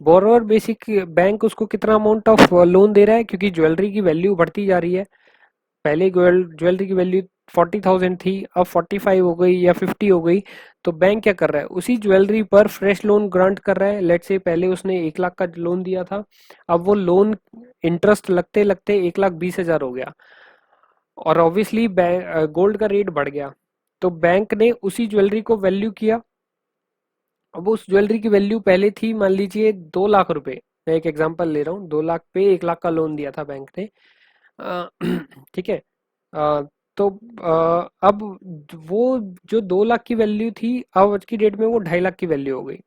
बोरोवर बेसिक बैंक उसको कितना अमाउंट ऑफ लोन दे रहा है, क्योंकि ज्वेलरी की वैल्यू बढ़ती जा रही है, पहले ज्वेलरी की वैल्यू 40,000 थी, अब 45 हो गई या 50 हो गई, तो बैंक क्या कर रहा है, उसी ज्वेलरी पर फ्रेश लोन ग्रांट कर रहा है। लेट से पहले उसने 1 लाख का लोन दिया था, अब वो लोन इंटरेस्ट लगते लगते 1,20,000 हो गया, और ऑब्वियसली गोल्ड का रेट बढ़ गया, तो बैंक ने उसी ज्वेलरी को वैल्यू किया, अब उस ज्वेलरी की वैल्यू पहले थी, मान लीजिए 2 लाख रुपए, मैं एक एग्जांपल ले रहा हूँ, 2 लाख पे 1 लाख का लोन दिया था बैंक ने। अ, ठीक है। अ, तो अब वो जो 2 लाख की वैल्यू थी, अब आज की डेट में वो 2.5 लाख की वैल्यू हो गई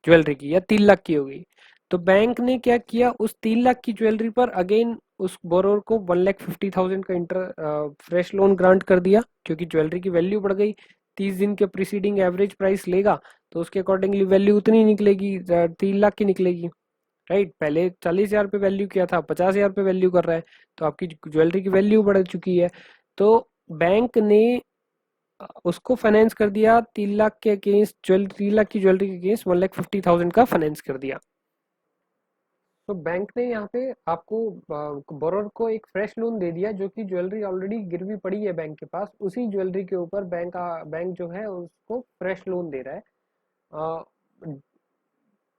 ज्वेलरी की, या 3 लाख की हो गई। तो बैंक ने क्या किया, उस 3 लाख की ज्वेलरी पर अगेन उस बोरोवर को 1,50,000 का इंटर फ्रेश लोन ग्रांट कर दिया, क्योंकि ज्वेलरी की वैल्यू बढ़ गई। 30 दिन के प्रीसीडिंग एवरेज प्राइस लेगा तो उसके अकॉर्डिंगली वैल्यू उतनी निकलेगी, 3 लाख की निकलेगी। राइट, पहले 40,000 पे वैल्यू किया था, 50,000 पे वैल्यू कर रहा है, तो आपकी ज्वेलरी की वैल्यू बढ़ चुकी है। तो बैंक ने उसको फाइनेंस कर दिया 3 लाख के अगेंस्ट, 3 लाख की ज्वेलरी के अगेंस्ट 1,50,000 का फाइनेंस कर दिया। तो बैंक ने यहाँ पे आपको बोरोर को एक फ्रेश लोन दे दिया, जो कि ज्वेलरी ऑलरेडी गिरवी पड़ी है बैंक के पास, उसी ज्वेलरी के ऊपर बैंक जो है उसको फ्रेश लोन दे रहा है,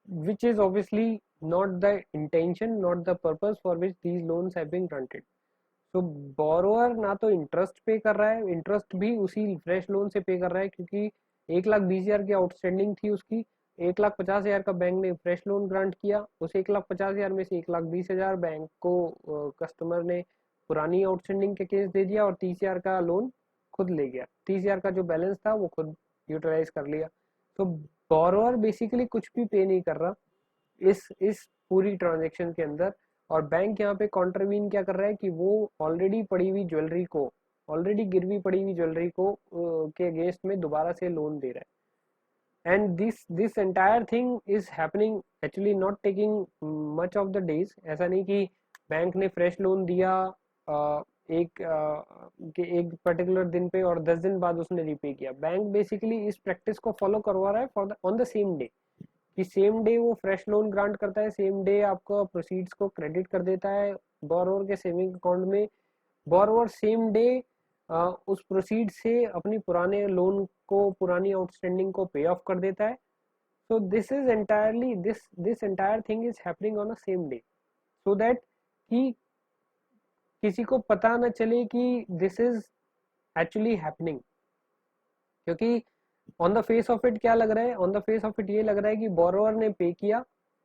which is obviously not the intention, not the purpose for which these loans have been granted. तो बोरोअर ना तो इंटरेस्ट पे कर रहा है, इंटरेस्ट भी उसी फ्रेश लोन से पे कर रहा है, क्योंकि 1,20,000 की आउटस्टैंडिंग थी उसकी। 1,50,000 का बैंक ने फ्रेश लोन ग्रांट किया, उस 1,50,000 में से 1,20,000 बैंक को कस्टमर ने पुरानी आउटस्टैंडिंग के केस दे दिया, और 30,000 का लोन खुद ले गया। 30,000 का जो बैलेंस था वो खुद यूटिलाइज कर लिया। तो बोरोअर बेसिकली कुछ भी पे नहीं कर रहा इस पूरी ट्रांजेक्शन के अंदर। और बैंक यहाँ पे कॉन्ट्रवीन क्या कर रहा है कि वो ऑलरेडी पड़ी हुई ज्वेलरी को, ऑलरेडी गिरवी पड़ी हुई ज्वेलरी को के अगेंस्ट में दोबारा से लोन दे रहा है। And this entire thing is happening actually not taking much of the days. ऐसा नहीं कि बैंक ने फ्रेश लोन दिया एक पर्टिकुलर दिन पे और 10 दिन बाद उसने रीपे किया। बैंक बेसिकली इस प्रैक्टिस को फॉलो करवा रहा है for the on the same day, कि सेम डे वो फ्रेश लोन ग्रांट करता है, सेम डे आपको प्रोसीड्स को क्रेडिट कर देता है बोरोवर के सेविंग अकाउंट में। बोरोवर सेम डे उस प्रोसीड से अपनी पुराने लोन को, पुरानी आउटस्टैंडिंग को पे ऑफ कर देता है। So this is entirely this entire thing is happening on a same day, so that कि किसी को पता न चले कि दिस इज एक्चुअली हैपनिंग। क्योंकि on the face of it क्या लग रहा है, on the face of it ये लग रहा है कि बोरोवर ने पे किया।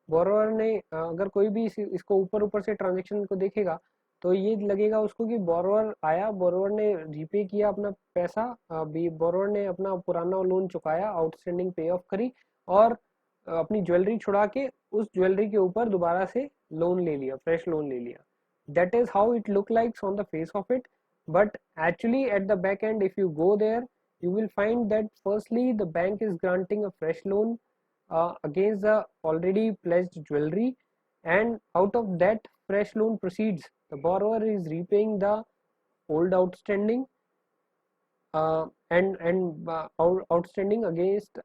बोरोवर ने अगर कोई भी इसको ऊपर ऊपर से ट्रांजेक्शन को देखेगा तो ये लगेगा उसको कि बोरोवर आया, बोरोवर ने रीपे किया अपना पैसा, बोरोवर ने अपना पुराना लोन चुकाया, आउटस्टैंडिंग पे ऑफ करी, और अपनी ज्वेलरी छुड़ा के उस ज्वेलरी के ऊपर दोबारा से लोन ले लिया, फ्रेश लोन ले लिया। That is how it look likes on the face of it. But actually at the back end, if you go there, you will find that firstly the bank is granting a fresh loan against the already pledged jewelry, and out of that fresh loan proceeds the borrower is repaying the old outstanding, outstanding against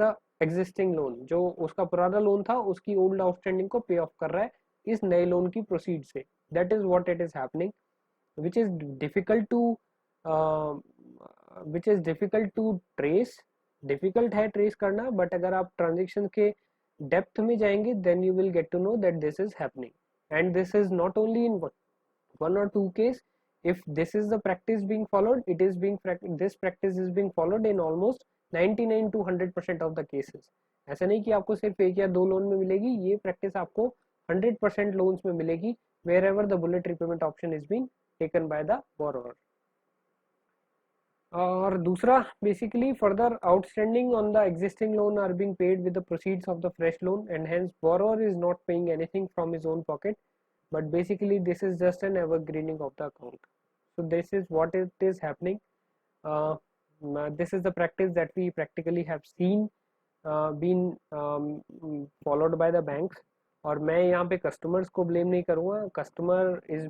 the existing loan। जो उसका पुराना loan था उसकी old outstanding को पे of कर रहा है इस नए लोन की प्रोसीड से। That is what it is happening, which is difficult to uh, which is difficult to trace। Difficult है ट्रेस करना, बट अगर आप ट्रांजेक्शन के डेप्थ में जाएंगे then you will get to know that this is happening. And this is not only in one or two case. If this is the practice being followed, it is being this practice is being followed in almost 99 to 100% of the cases। ऐसा नहीं कि आपको सिर्फ एक या दो loan में मिलेगी, ये प्रैक्टिस आपको 100% लोन्स में मिलेगी wherever the bullet repayment option is being taken by the borrower। और दूसरा basically further outstanding on the existing loan are being paid with the proceeds of the fresh loan, and hence borrower is not paying anything from his own pocket, but basically this is just an evergreening of the account। So this is what it is happening। uh, this is the practice that we practically have seen been followed by the banks। और मैं यहाँ पे customers को blame नहीं करूँगा, customer is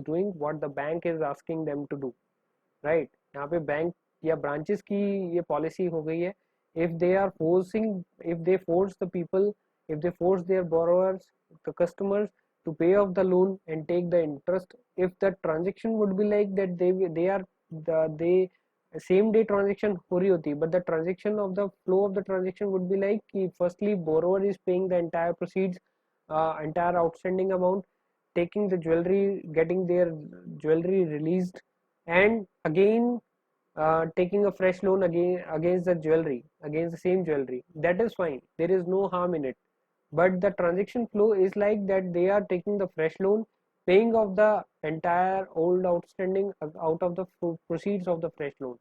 doing what the bank is asking them to do. Right, यहाँ पे bank या ब्रांचेस की ये पॉलिसी हो गई है। If they are forcing, if they force the people, if they force their borrowers, the customers, to pay off the loan and take the interest, if the transaction would be like that, they are they same day transaction हो रही होती, but the transaction of the flow of the transaction would be like कि firstly borrower is paying the entire proceeds, entire outstanding amount, taking the jewelry, getting their jewelry released, and again taking a fresh loan against the jewelry, against the same jewelry, that is fine, there is no harm in it. But the transaction flow is like that they are taking the fresh loan, paying off the entire old outstanding out of the proceeds of the fresh loan.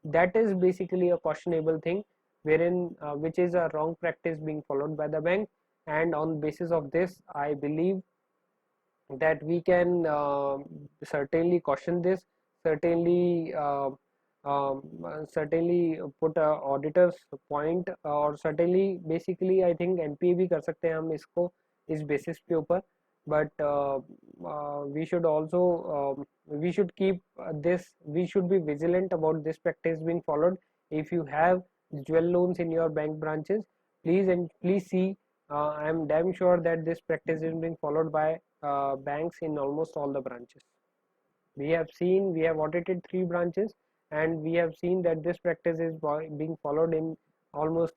That is basically a questionable thing, wherein which is a wrong practice being followed by the bank. And on basis of this, I believe that we can certainly caution this, certainly certainly put a auditor's point, और certainly basically I think NPA भी कर सकते हैं हम इसको इस basis के ऊपर. But we should also we should keep this, we should be vigilant about this practice being followed. If you have jewel loans in your bank branches, please see, I am damn sure that this practice is being followed by banks in almost all the branches. We have audited 3 branches, and we have seen that this practice is being followed in almost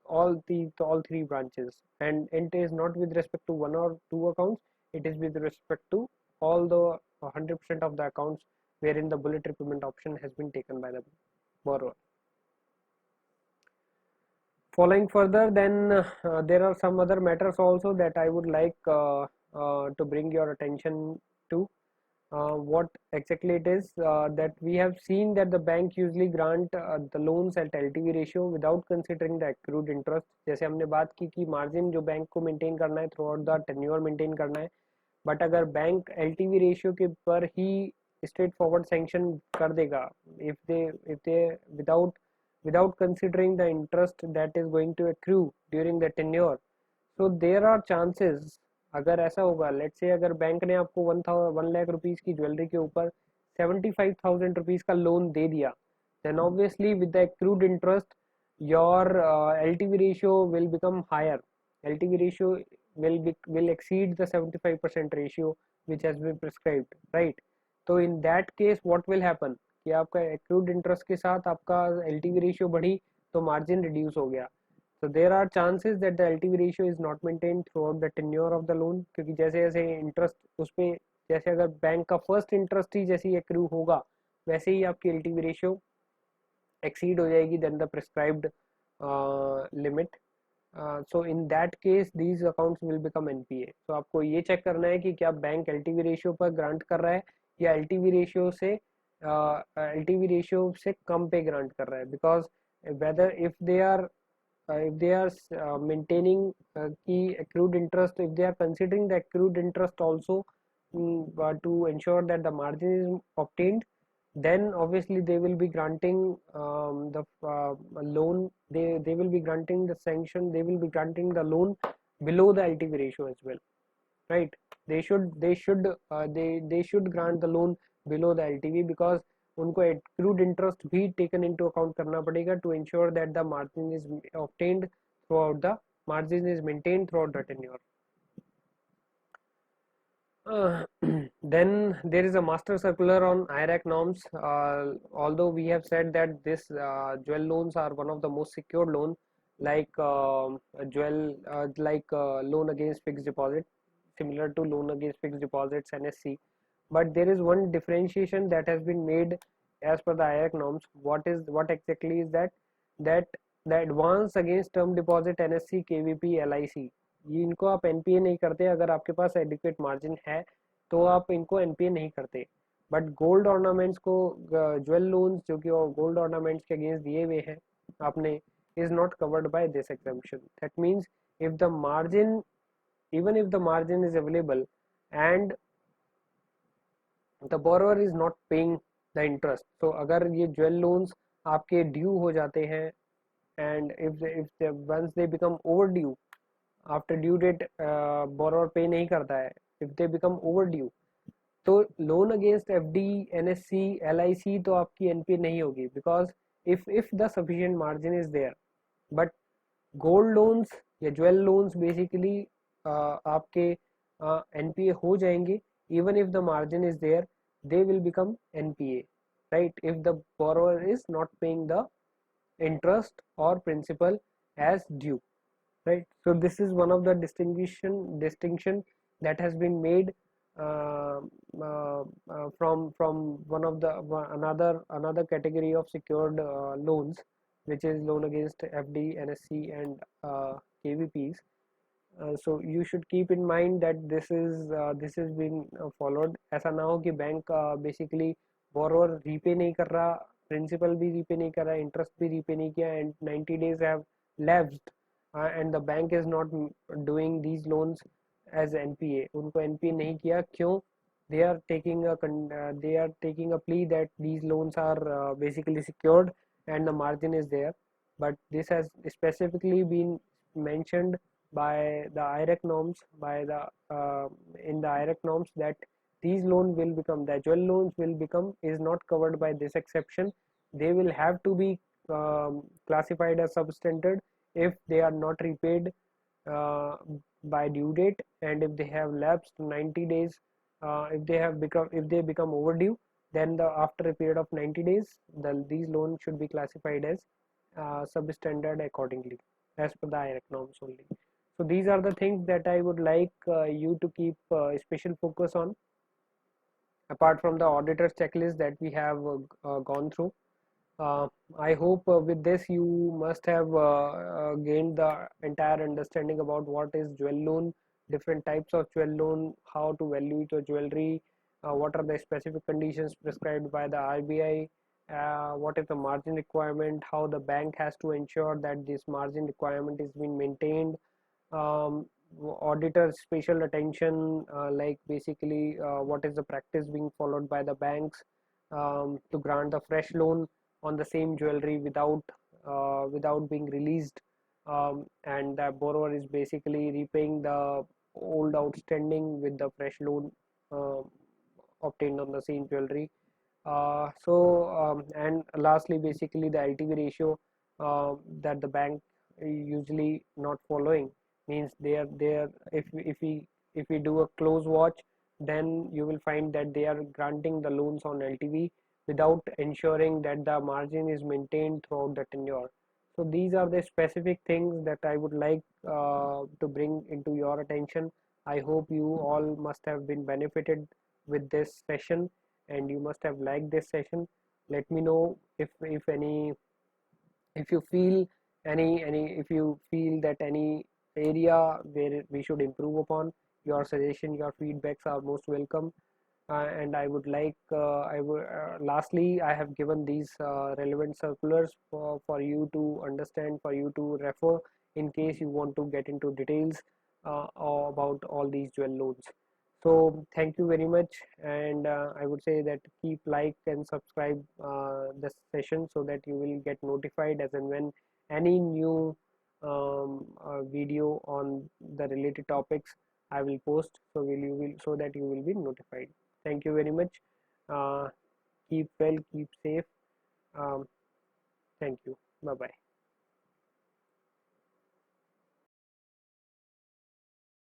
all 3 branches. And it is not with respect to 1 or 2 accounts, it is with respect to all the 100% of the accounts wherein the bullet repayment option has been taken by the borrower. Following further, then there are some other matters also that I would like to bring your attention to. What exactly it is, that we have seen that the bank usually grant the loans at LTV ratio without considering the accrued interest. जैसे हमने बात की कि margin जो bank को maintain करना है through out the tenure maintain करना है, बट अगर बैंक LTV रेशियो के पर ही स्ट्रेट फॉरवर्ड सैंक्शन कर देगा, if they without without considering the interest that is going to accrue during the tenure, so there are chances, अगर ऐसा होगा, लेट्स से अगर बैंक ने आपको 1 लाख रुपीस की ज्वेलरी के ऊपर 75,000 रुपीस का लोन दे दिया, then obviously with the accrued interest your LTV ratio will become higher. LTV ratio will exceed the 75% ratio which has been prescribed, right? तो in that case what will happen कि आपका accrued interest के साथ आपका LTV ratio बढ़ी तो margin reduce हो गया. So there are chances that the LTV ratio is not maintained throughout the tenure of the loan, क्योंकि जैसे जैसे इंटरेस्ट उस पर, जैसे अगर बैंक का फर्स्ट इंटरेस्ट ही जैसे ही एक्रू होगा वैसे ही आपकी LTV रेशियो एक्सीड हो जाएगी then the prescribed limit. So in that case these accounts will become NPA. तो आपको ये चेक करना है कि क्या बैंक LTV रेशियो पर ग्रांट कर रहा है या LTV रेशियो से कम पे ग्रांट कर रहा है, because whether if they are maintaining key accrued interest, if they are considering the accrued interest also to ensure that the margin is obtained, then obviously they will be granting the loan, they will be granting the sanction, they will be granting the loan below the LTV ratio as well, right? They should grant the loan below the LTV, because उनको accrued interest भी taken into account करना पड़ेगा to ensure that the margin is obtained throughout the margin is maintained throughout the tenure. Then there is a master circular on IRAC norms. Although we have said that this jewel loans are one of the most secured loan, like loan against fixed deposit, similar to loan against fixed deposits NSC. But there is one differentiation that has been made as per the IRAC norms. What exactly is that? That the advance against term deposit NSC, KVP, LIC, ये इनको आप NPA नहीं करते. अगर आपके पास adequate margin है तो आप इनको NPA नहीं करते. बट गोल्ड ऑर्नामेंट्स को, ज्वेल लोन्स जो कि गोल्ड ऑर्नामेंट्स के अगेंस्ट दिए हुए हैं आपने, is not covered by this exemption. That means if the margin, even if the margin is available and the borrower is not paying the interest, so अगर ये jewel loans आपके due हो जाते हैं and if once they become overdue, after due date borrower pay नहीं करता है, if they become overdue, तो loan against FD, NSC, LIC तो आपकी NPA नहीं होगी, because if the sufficient margin is there. But gold loans या jewel loans basically आपके NPA हो जाएंगे even if the margin is there, they will become NPA, right, if the borrower is not paying the interest or principal as due, right? So this is one of the distinction that has been made uh, from one of the another category of secured loans, which is loan against FD, NSC, and KVPs. So you should keep in mind that this is been followed. ऐसा ना हो कि bank basically borrower repay नहीं कर रहा, principal भी repay नहीं कर रहा, interest भी repay नहीं किया, and 90 days have lapsed, and the bank is not doing these loans as NPA. उनको NPA नहीं किया, क्यों? They are taking a plea that these loans are basically secured and the margin is there, but this has specifically been mentioned by the IREC norms, by the in the IREC norms, that these loans will become, the jewel loans will become, is not covered by this exception. They will have to be classified as substandard if they are not repaid uh, by due date, and if they have lapsed 90 days, if they become overdue, then after a period of 90 days, these loans should be classified as substandard accordingly, as per the IREC norms only. So these are the things that I would like you to keep special focus on, apart from the auditor's checklist that we have gone through. uh, I hope with this you must have gained the entire understanding about what is jewel loan, different types of jewel loan, how to value your jewelry, what are the specific conditions prescribed by the RBI, what is the margin requirement, how the bank has to ensure that this margin requirement is being maintained, um, auditors special attention, like basically what is the practice being followed by the banks to grant the fresh loan on the same jewelry without being released, and the borrower is basically repaying the old outstanding with the fresh loan uh, obtained on the same jewelry. And lastly, basically the LTV ratio that the bank usually not following, means they are if we do a close watch, then you will find that they are granting the loans on LTV without ensuring that the margin is maintained throughout the tenure. So these are the specific things that I would like to bring into your attention. I hope you all must have been benefited with this session, and you must have liked this session. Let me know if any, if you feel any if you feel that any area where we should improve upon. Your suggestion, your feedbacks are most welcome. And I would like I would lastly, I have given these relevant circulars for you to understand, for you to refer, in case you want to get into details about all these jewel loans. So thank you very much, and I would say that keep like and subscribe this session, so that you will get notified as and when any new video on the related topics I will post, so you will, so that you will be notified. Thank you very much. uh, Keep well, keep safe. um, Thank you. Bye bye.